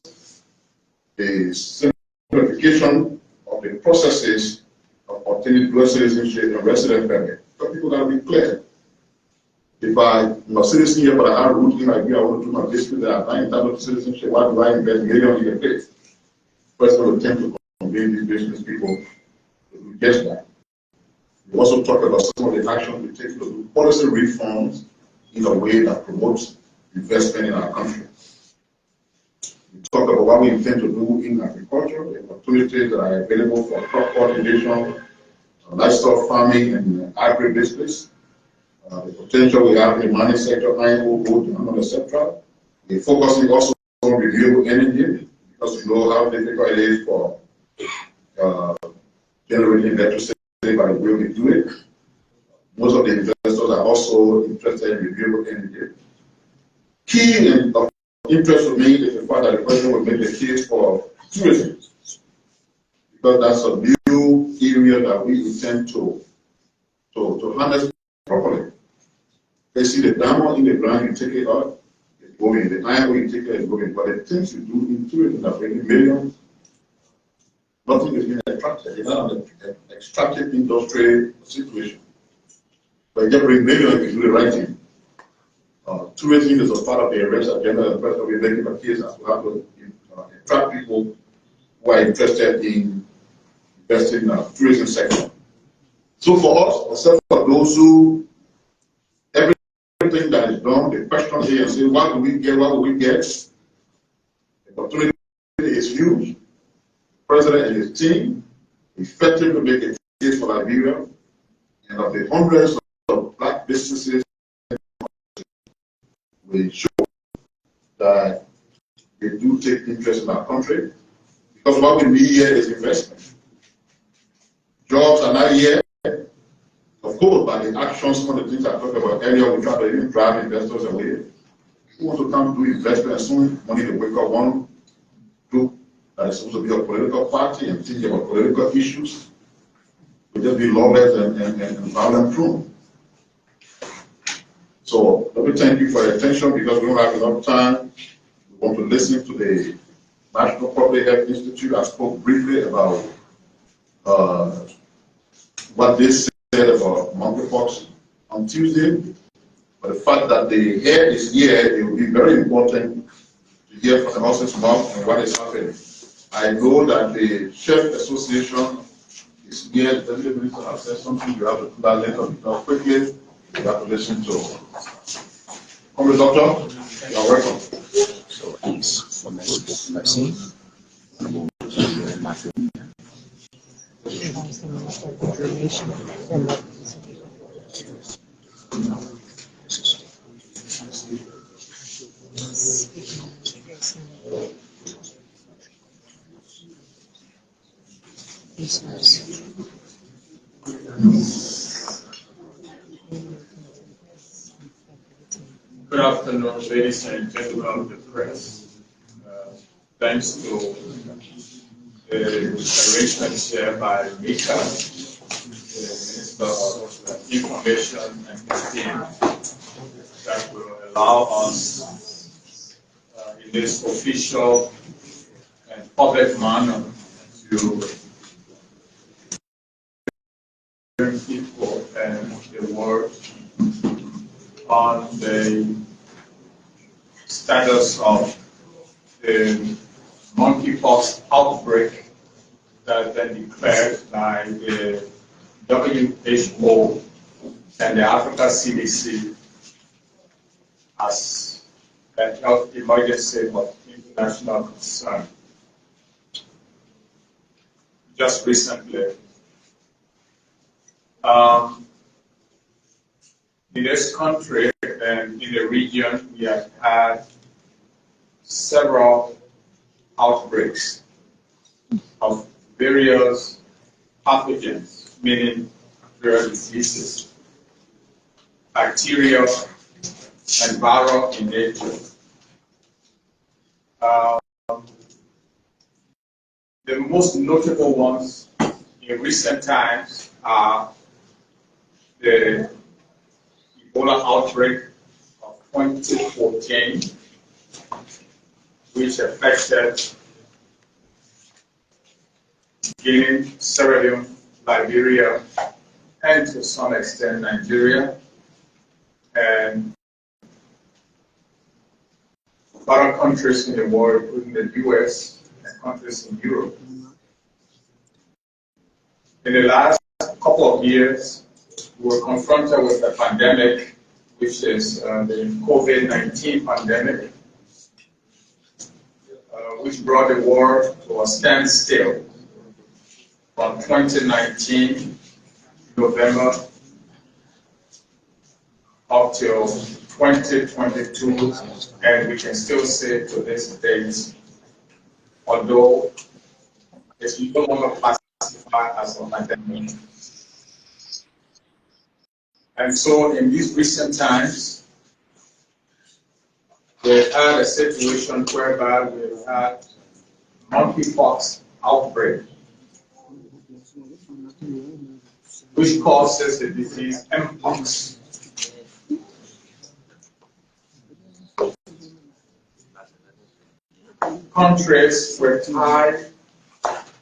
the simplification of the processes of obtaining dual citizenship and resident permit. But people got to be clear. If I'm a citizen here, but I have roots in Liberia, I want to do my business there, I'm not entitled to citizenship, why do I invest millions in a place? First, we'll attempt to convince these business people to do just that. We also talk about some of the actions we take to do policy reforms in a way that promotes investment in our country. We talk about what we intend to do in agriculture, the opportunities that are available for crop cultivation, livestock farming, and agribusiness. The potential we have in the mining sector, iron ore, gold, and etc. We're focusing also on renewable energy because we know how difficult it is for generating electricity by the way we do it. Most of the investors are also interested in renewable energy. Key and of interest for me is the fact that the President will make the case for tourism, because that's a new area that we intend to harness properly. They see the diamond in the ground, you take it out, it's going. The iron ore you take it, it's going. But the things you do in tourism that bring millions, nothing is being extracted. It's not an extractive industrial situation. But you just bring millions if you do the right thing. Tourism is a part of the arrest agenda. The President will be making a case as to how to attract people who are interested in investing in the tourism sector. So for us, except for those who, everything that is done, the question here and say, what do we get, what will we get? The opportunity is huge. The President and his team effectively make a case for Liberia, and of the hundreds of Black businesses, we show that they do take interest in our country, because what we need here is investment. Jobs are not here, of course, by the actions, some of the things I talked about earlier, we try to even drive investors away. We want to come do investment, and soon money to wake up one group that is supposed to be a political party and think about political issues, will just be lawless and violent prone. So let me thank you for your attention, because we don't have enough time. We want to listen to the National Public Health Institute. I spoke briefly about what they said about monkeypox on Tuesday. But the fact that the head is here, it will be very important to hear from the horse's mouth and what is happening. I know that the Chef Association is here. The Minister has said something. You have to do that later, because quickly Congratulations to Comrade Doctor. You are welcome. So he's from a spokesperson. Matthew. Good afternoon, ladies and gentlemen of the press. Thanks to the arrangements here by Mika, the Minister of Information and his team, that will allow us in this official and public manner to bring people and the world on the status of the monkeypox outbreak that has been declared by the WHO and the Africa CDC as a health emergency of international concern. Just recently, in this country and in the region, we have had several outbreaks of various pathogens, meaning various diseases, bacterial and viral in nature. The most notable ones in recent times are the Ebola outbreak of 2014, which affected Guinea, Sierra Leone, Liberia, and to some extent Nigeria, and other countries in the world, including the US and countries in Europe. In the last couple of years, we were confronted with a pandemic, which is the COVID-19 pandemic, which brought the world to a standstill from 2019 November up till 2022, and we can still say to this date, although it's no longer classified as a pandemic. And so in these recent times, we've had a situation whereby we've had monkeypox outbreak, which causes the disease mpox. Countries with high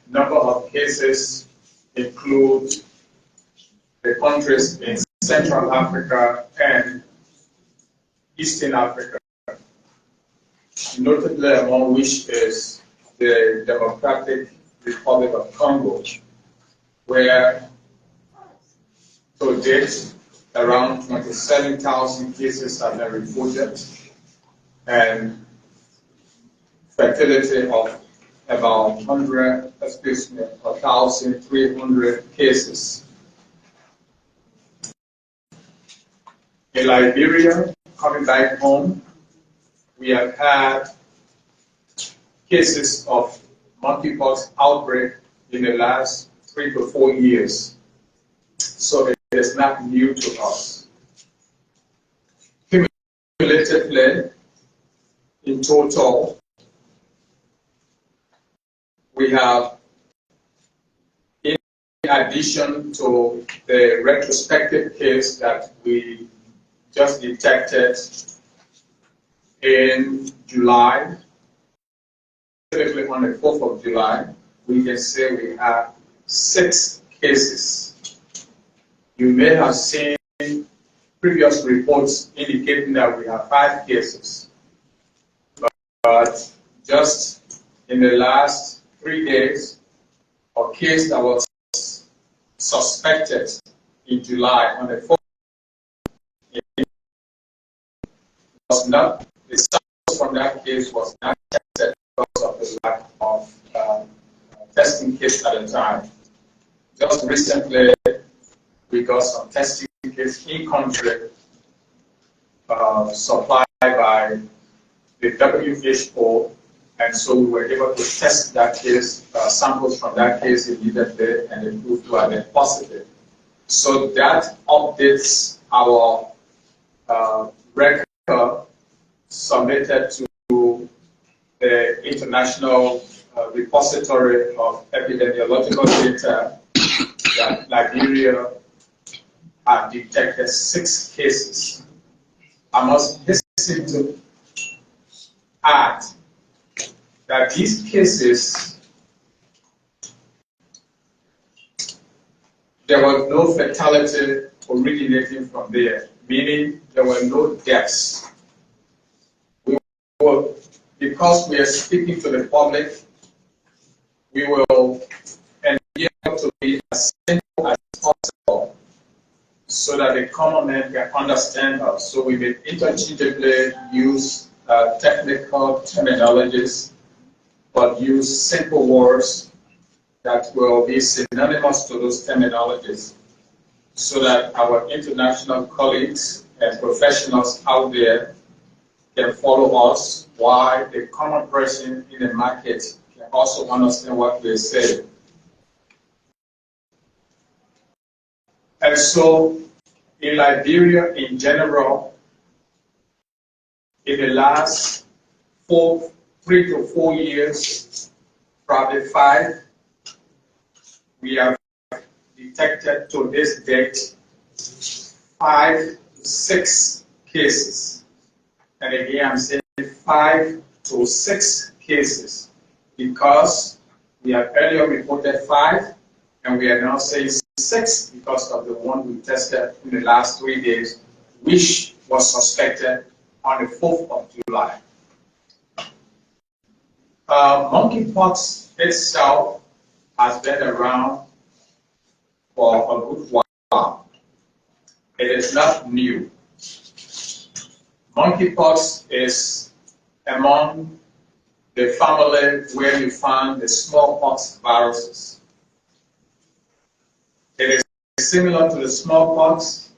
number of cases include the countries in Central Africa and Eastern Africa, notably among which is the Democratic Republic of Congo, where to date around 27,000 cases have been reported and fertility of about 1,300 cases. In Liberia, coming back home, we have had cases of monkeypox outbreak in the last 3 to 4 years. So it is not new to us. Cumulatively, in total, we have, in addition to the retrospective case that we just detected in July, specifically on the 4th of July, we can say we have 6 cases. You may have seen previous reports indicating that we have 5 cases. But just in the last 3 days, a case that was suspected in July on the 4th was not, the samples from that case was not tested because of the lack of testing kits at the time. Just recently, we got some testing kits in country supplied by the WHO, and so we were able to test that case, samples from that case immediately, and it proved to have been positive. So that updates our record submitted to the International Repository of Epidemiological Data that Liberia had detected 6 cases. I must hasten to add that these cases, there was no fatality originating from there, meaning there were no deaths. Because we are speaking to the public, we will endeavor to be as simple as possible so that the common man can understand us. So we may interchangeably use technical terminologies, but use simple words that will be synonymous to those terminologies so that our international colleagues and professionals out there can follow us, while the common person in the market can also understand what we're saying. And so, in Liberia in general, in the last 3 to 4 years, probably 5, we have detected to this date 5 to 6 cases. And again, I'm saying 5 to 6 cases because we have earlier reported 5 and we are now saying 6 because of the one we tested in the last 3 days, which was suspected on the 4th of July. Monkeypox itself has been around for a good while. It is not new. Monkeypox is among the family where you find the smallpox viruses. It is similar to the smallpox,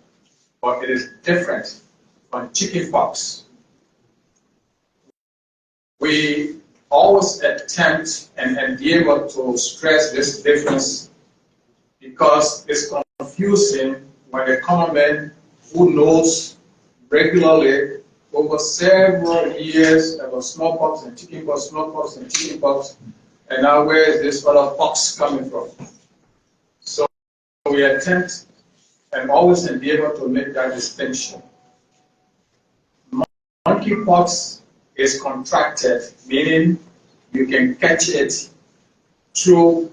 but it is different from chickenpox. We always attempt and endeavor to stress this difference because it's confusing when a common man who knows regularly over several years about smallpox and chickenpox, and now where is this other pox coming from? So we attempt and always endeavor to make that distinction. Monkeypox is contracted, meaning you can catch it through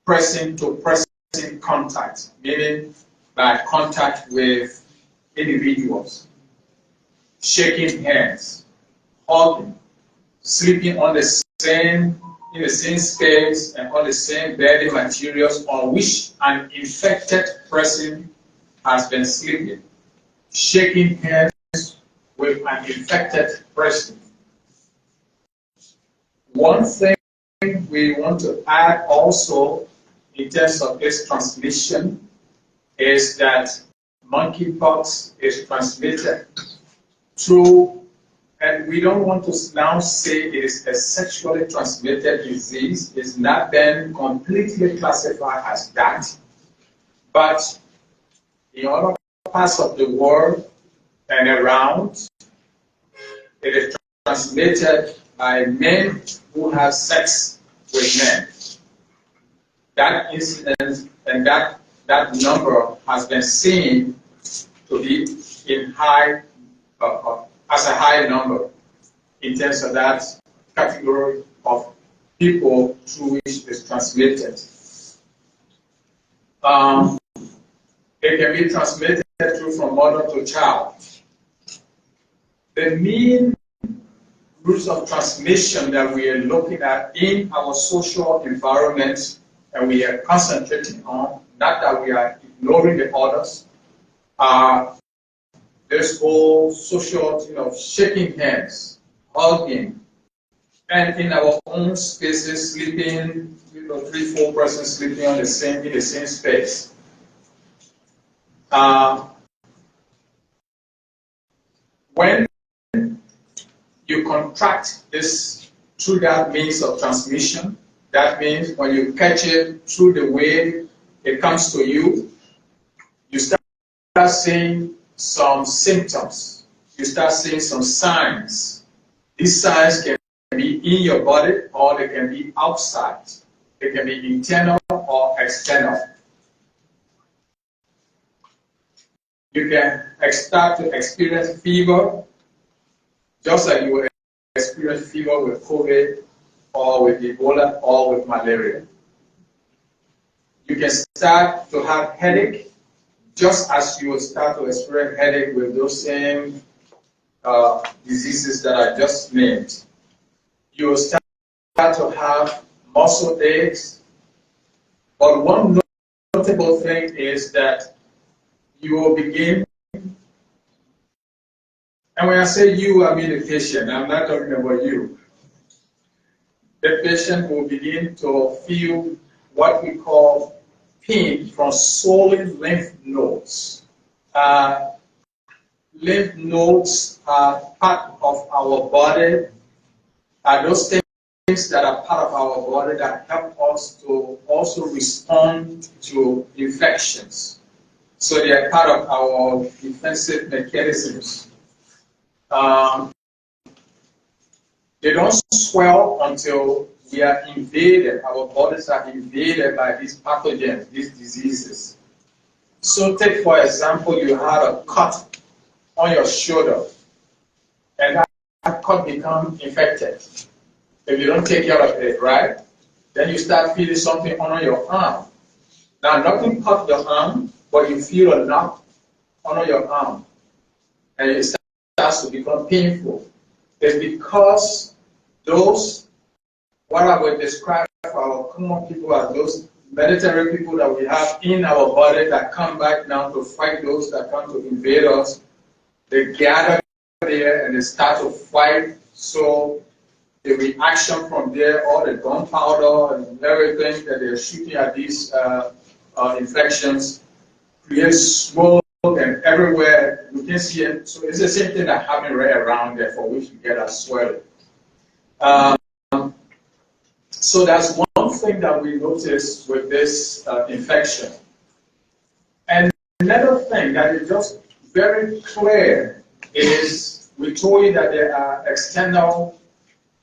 person-to-person contact, meaning by contact with individuals, shaking hands, hugging, sleeping on the same space and on the same bedding materials on which an infected person has been sleeping, shaking hands with an infected person. One thing we want to add also in terms of its transmission is that monkeypox is transmitted through, and we don't want to now say it is a sexually transmitted disease. It's not been completely classified as that, but in other parts of the world and around, it is transmitted by men who have sex with men. That incidence and that number has been seen to be in high, as a high number in terms of that category of people through which it's transmitted. It can be transmitted through from mother to child. The mean routes of transmission that we are looking at in our social environment and we are concentrating on, not that we are ignoring the others, are this whole social, shaking hands, hugging, and in our own spaces, sleeping, 3-4 persons sleeping in the same space. When you contract this through that means of transmission, that means when you catch it through the way it comes to you, you start seeing some symptoms. You start seeing some signs. These signs can be in your body or they can be outside. They can be internal or external. You can start to experience fever, just like you will experience fever with COVID or with Ebola or with malaria. You can start to have headache, just as you will start to experience headache with those same diseases that I just named. You will start to have muscle aches, but one notable thing is that you will begin, and when I say you, I mean the patient, I'm not talking about you. The patient will begin to feel what we call pain from swollen lymph nodes. Lymph nodes are part of our body, are those things that are part of our body that help us to also respond to infections. So they are part of our defensive mechanisms. They don't swell until we are invaded, our bodies are invaded by these pathogens, these diseases. So take, for example, you had a cut on your shoulder, and that cut becomes infected. If you don't take care of it, right, then you start feeling something on your arm. Now, nothing cut your arm, but you feel a knot on your arm, and it starts to become painful. It's because those, what I would describe for our common people as those military people that we have in our body that come back now to fight those that come to invade us, they gather there and they start to fight. So the reaction from there, all the gunpowder and everything that they're shooting at these infections, creates smoke and everywhere you can see it. So it's the same thing that happened right around there for which we get a swelling. So that's one thing that we notice with this infection. And another thing that is just very clear is we told you that there are external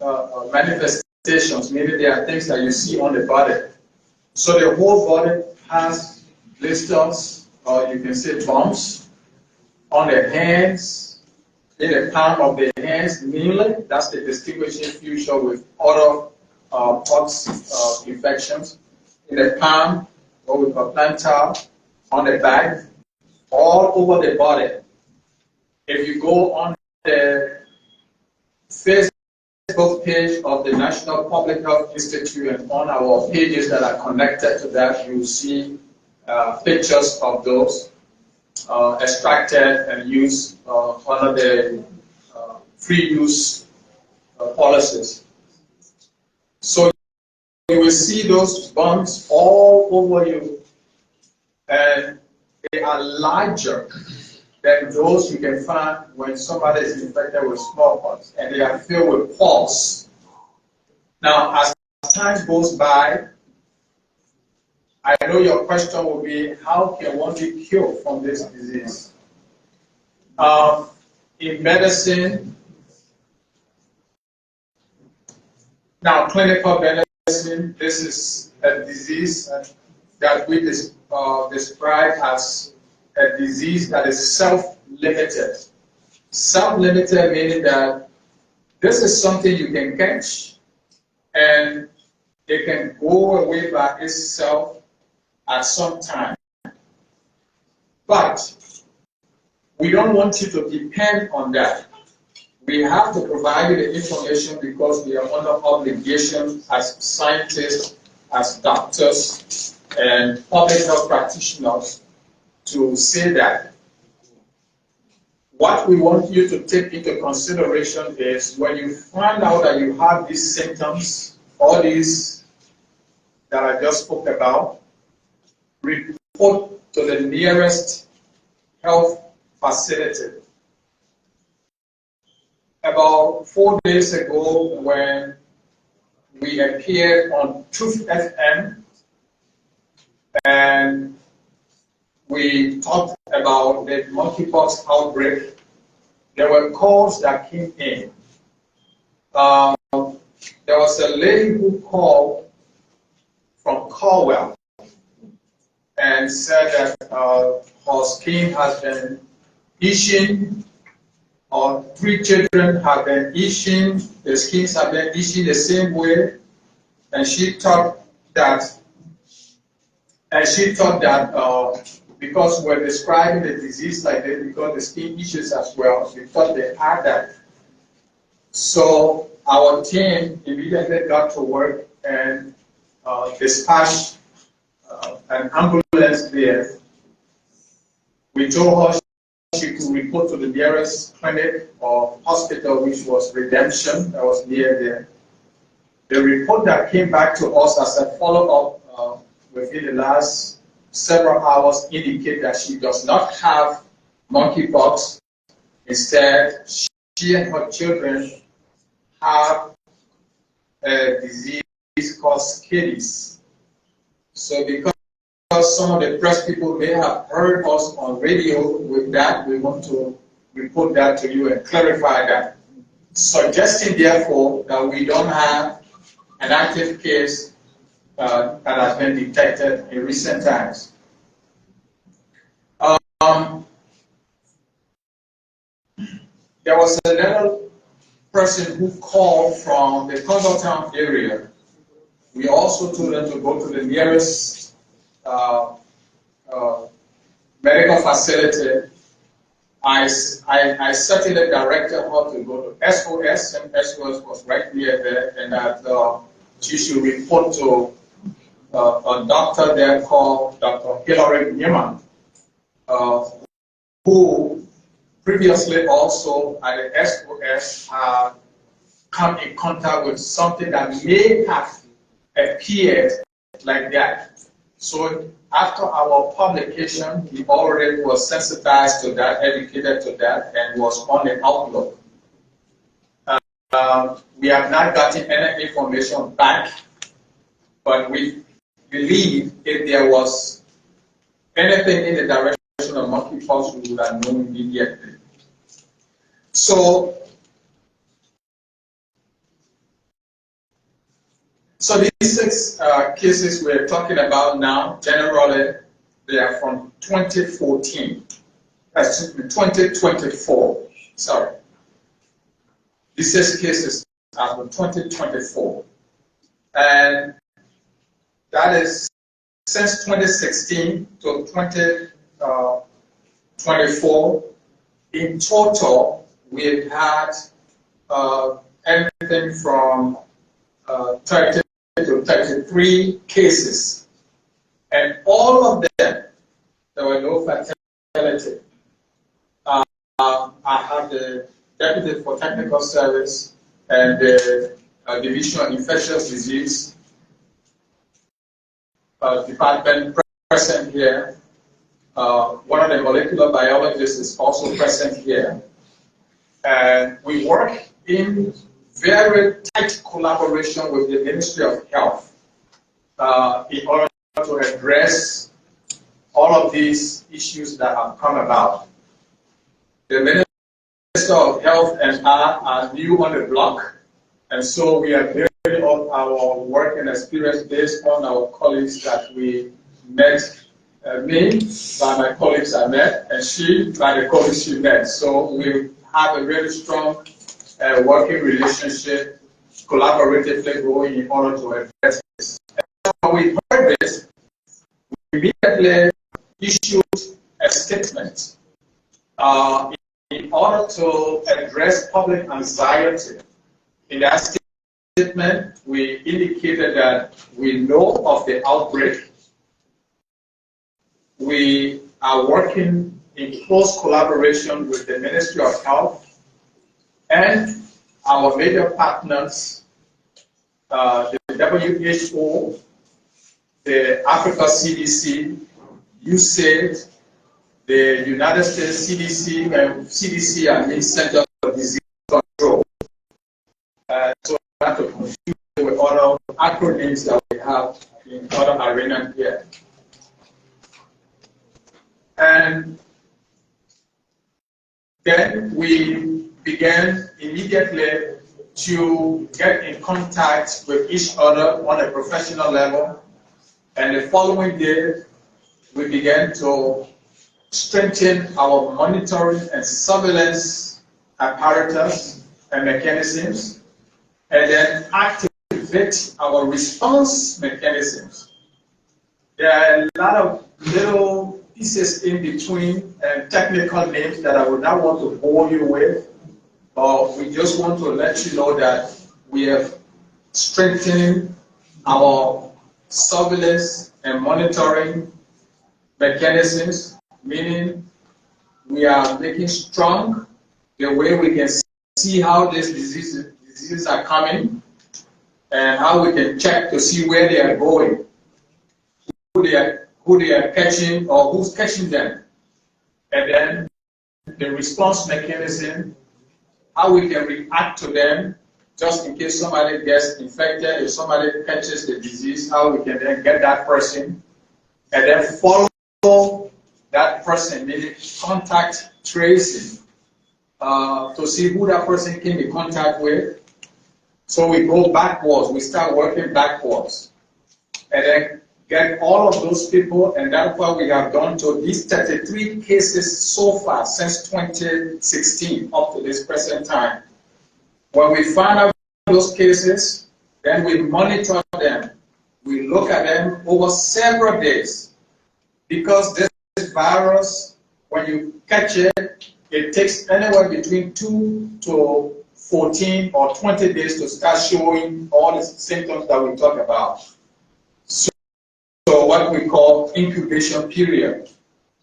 manifestations, meaning there are things that you see on the body. So the whole body has blisters, or you can say bumps, on the hands, in the palm of the hands, mainly. That's the distinguishing feature with other pox infections. In the palm, what we call plantar, on the back, all over the body. If you go on the Facebook page of the National Public Health Institute and on our pages that are connected to that, you'll see pictures of those extracted and used under the free use policies. So you will see those bumps all over you, and they are larger than those you can find when somebody is infected with smallpox, and they are filled with pus. Now, as time goes by, I know your question will be, how can one be cured from this disease? In medicine, now clinical medicine, this is a disease that we describe as a disease that is self-limited. Self-limited meaning that this is something you can catch and it can go away by itself at some time. But we don't want you to depend on that. We have to provide you the information because we are under obligation as scientists, as doctors, and public health practitioners to say that what we want you to take into consideration is when you find out that you have these symptoms, all these that I just spoke about, report to the nearest health facility. About 4 days ago, when we appeared on Truth FM and we talked about the monkeypox outbreak, there were calls that came in. There was a lady who called from Caldwell and said that her skin has been itching, or 3 children have been itching, their skins have been itching the same way, and she thought that because we're describing the disease like this, because the skin itches as well, she thought they had that. So our team immediately got to work and dispatched an ambulance there. We told her she could report to the nearest clinic or hospital, which was Redemption, that was near there. The report that came back to us as a follow-up within the last several hours indicate that she does not have monkeypox. Instead, she and her children have a disease called scabies. So because some of the press people may have heard us on radio with that, we want to report that to you and clarify that. Suggesting, therefore, that we don't have an active case that has been detected in recent times. There was another person who called from the Town area. We also told them to go to the nearest medical facility. I certainly directed her to go to SOS, and SOS was right near there, and that she should report to a doctor there called Dr. Hillary Newman, who previously also at the SOS come in contact with something that may have appeared like that. So after our publication, he already was sensitized to that, educated to that, and was on the outlook. We have not gotten any information back, but we believe if there was anything in the direction of monkeypox, we would have known immediately. So these 6 cases we're talking about now, generally, they are from 2014. 2024. Sorry. These 6 cases are from 2024. And that is since 2016 to 2024. In total, we've had anything from 30 to 33 cases, and all of them, there were no fatality. I have the Deputy for Technical Service and the Division of Infectious Disease department present here. One of the molecular biologists is also present here. And we work in very tight collaboration with the Ministry of Health in order to address all of these issues that have come about. The Minister of Health and I are new on the block, and so we are building up our work and experience based on our colleagues that we met. Me, by my colleagues I met, and she, by the colleagues she met. So we have a really strong working relationship, collaboratively going in order to address this. And so when we heard this, we immediately issued a statement in order to address public anxiety. In that statement, we indicated that we know of the outbreak. We are working in close collaboration with the Ministry of Health and our major partners, the WHO, the Africa CDC, USAID, the United States CDC, and CDC and the Center for Disease Control. So not to confuse with other acronyms that we have in other arenas here. And then we began immediately to get in contact with each other on a professional level. And the following day, we began to strengthen our monitoring and surveillance apparatus and mechanisms, and then activate our response mechanisms. There are a lot of little pieces in between and technical names that I would not want to bore you with, but we just want to let you know that we have strengthened our surveillance and monitoring mechanisms, meaning we are making strong the way we can see how these diseases are coming and how we can check to see where they are going, who they are catching or who's catching them. And then the response mechanism, how we can react to them just in case somebody gets infected, if somebody catches the disease, how we can then get that person and then follow that person, meaning contact tracing, to see who that person came in contact with. So we go backwards, we start working backwards, and then get all of those people, and that's what we have done to these 33 cases so far since 2016 up to this present time. When we find out those cases, then we monitor them. We look at them over several days, because this virus, when you catch it, it takes anywhere between 2 to 14 or 20 days to start showing all the symptoms that we talk about. So what we call incubation period.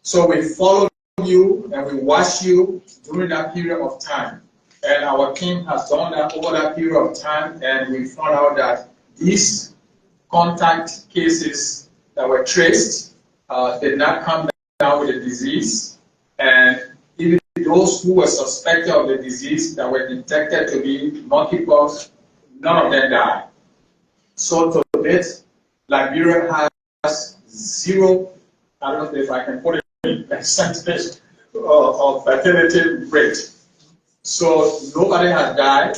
So we follow you and we watch you during that period of time. And our team has done that over that period of time, and we found out that these contact cases that were traced did not come down with the disease, and even those who were suspected of the disease that were detected to be monkeypox, none of them died. So to date, Liberia has zero, I don't know if I can put it in percentage of fertility rate. So nobody has died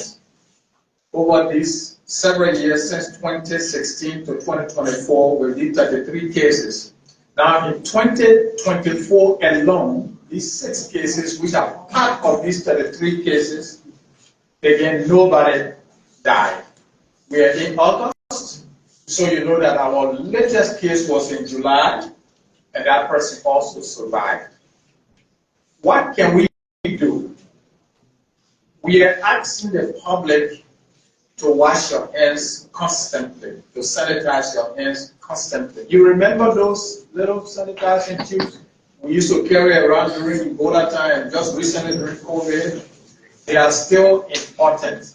over these several years since 2016 to 2024. We did 33 cases. Now in 2024 alone, these 6 cases, which are part of these 33 cases, again, nobody died. We are in August, so you know that our latest case was in July, and that person also survived. What can we do? We are asking the public to wash your hands constantly, to sanitize your hands constantly. You remember those little sanitizing tubes we used to carry around during Ebola time, just recently during COVID? They are still important.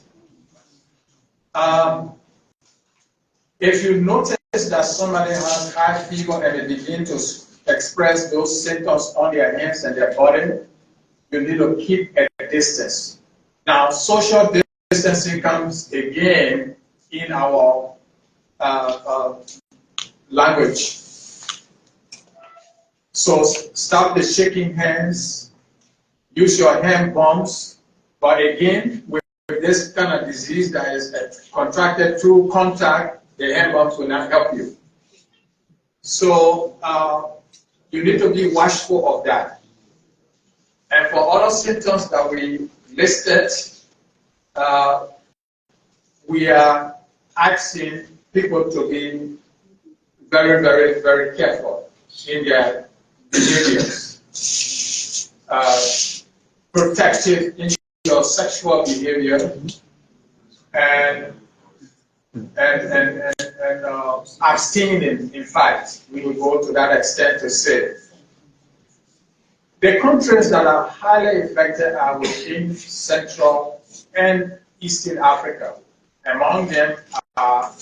If you notice that somebody has high fever and they begin to express those symptoms on their hands and their body, you need to keep at a distance. Now, social distancing comes again in our language. So stop the shaking hands, use your hand pumps, but again, with this kind of disease that is contracted through contact, the hand pumps will not help you. So you need to be watchful of that. And for other symptoms that we listed, we are asking people to be very, very, very careful in their behaviors. Protective in your sexual behavior, and abstaining, in fact, we will go to that extent to say. The countries that are highly affected are within Central and Eastern Africa. Among them are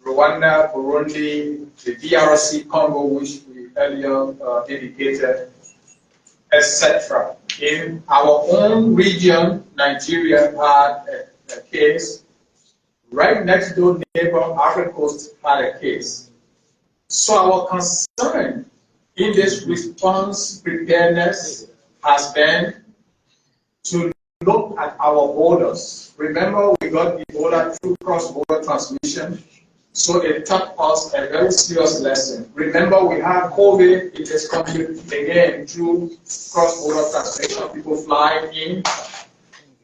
Rwanda, Burundi, the DRC Congo, which we earlier indicated, etc. In our own region, Nigeria had a case. Right next door neighbor, Ivory Coast, had a case. So our concern in this response preparedness has been to look at our borders. Remember, we got Ebola through cross-border transmission, so it taught us a very serious lesson. Remember, we have COVID in this country again through cross-border transmission, people flying in.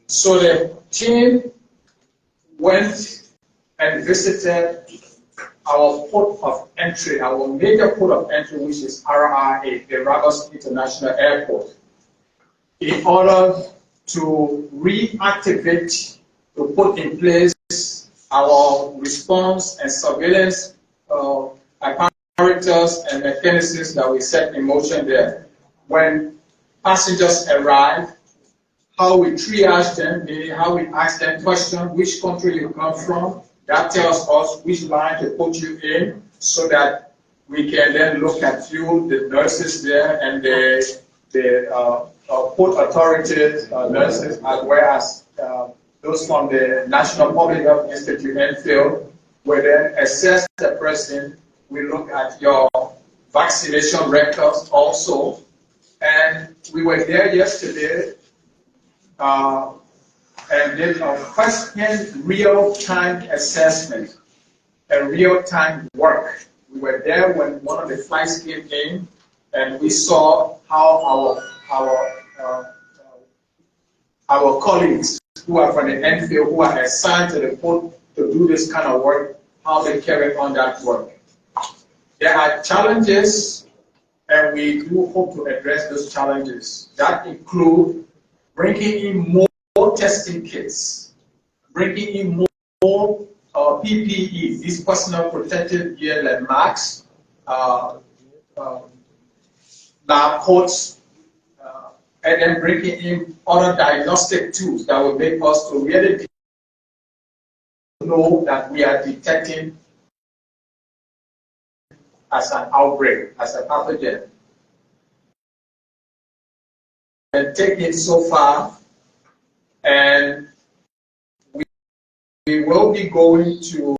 So the team went and visited our port of entry, our major port of entry, which is RIA, the Lagos International Airport, in order to reactivate, to put in place our response and surveillance apparatus and mechanisms that we set in motion there. When passengers arrive, how we triage them, meaning how we ask them questions, which country you come from. That tells us which line to put you in, so that we can then look at you, the nurses there, and the port authorities, nurses, as well as those from the National Public Health Institute, NPHIL, will then assess the person. We look at your vaccination records also. And we were there yesterday and did a first-hand real-time assessment, a real-time work. We were there when one of the flights came in, and we saw how our colleagues who are from the NPHIL, who are assigned to the port to do this kind of work, how they carry on that work. There are challenges, and we do hope to address those challenges. That include bringing in more testing kits, bringing in more PPE, these personal protective gear like masks, lab coats, and then bringing in other diagnostic tools that will make us to really know that we are detecting as an outbreak, as a pathogen. And take it so far, and we will be going to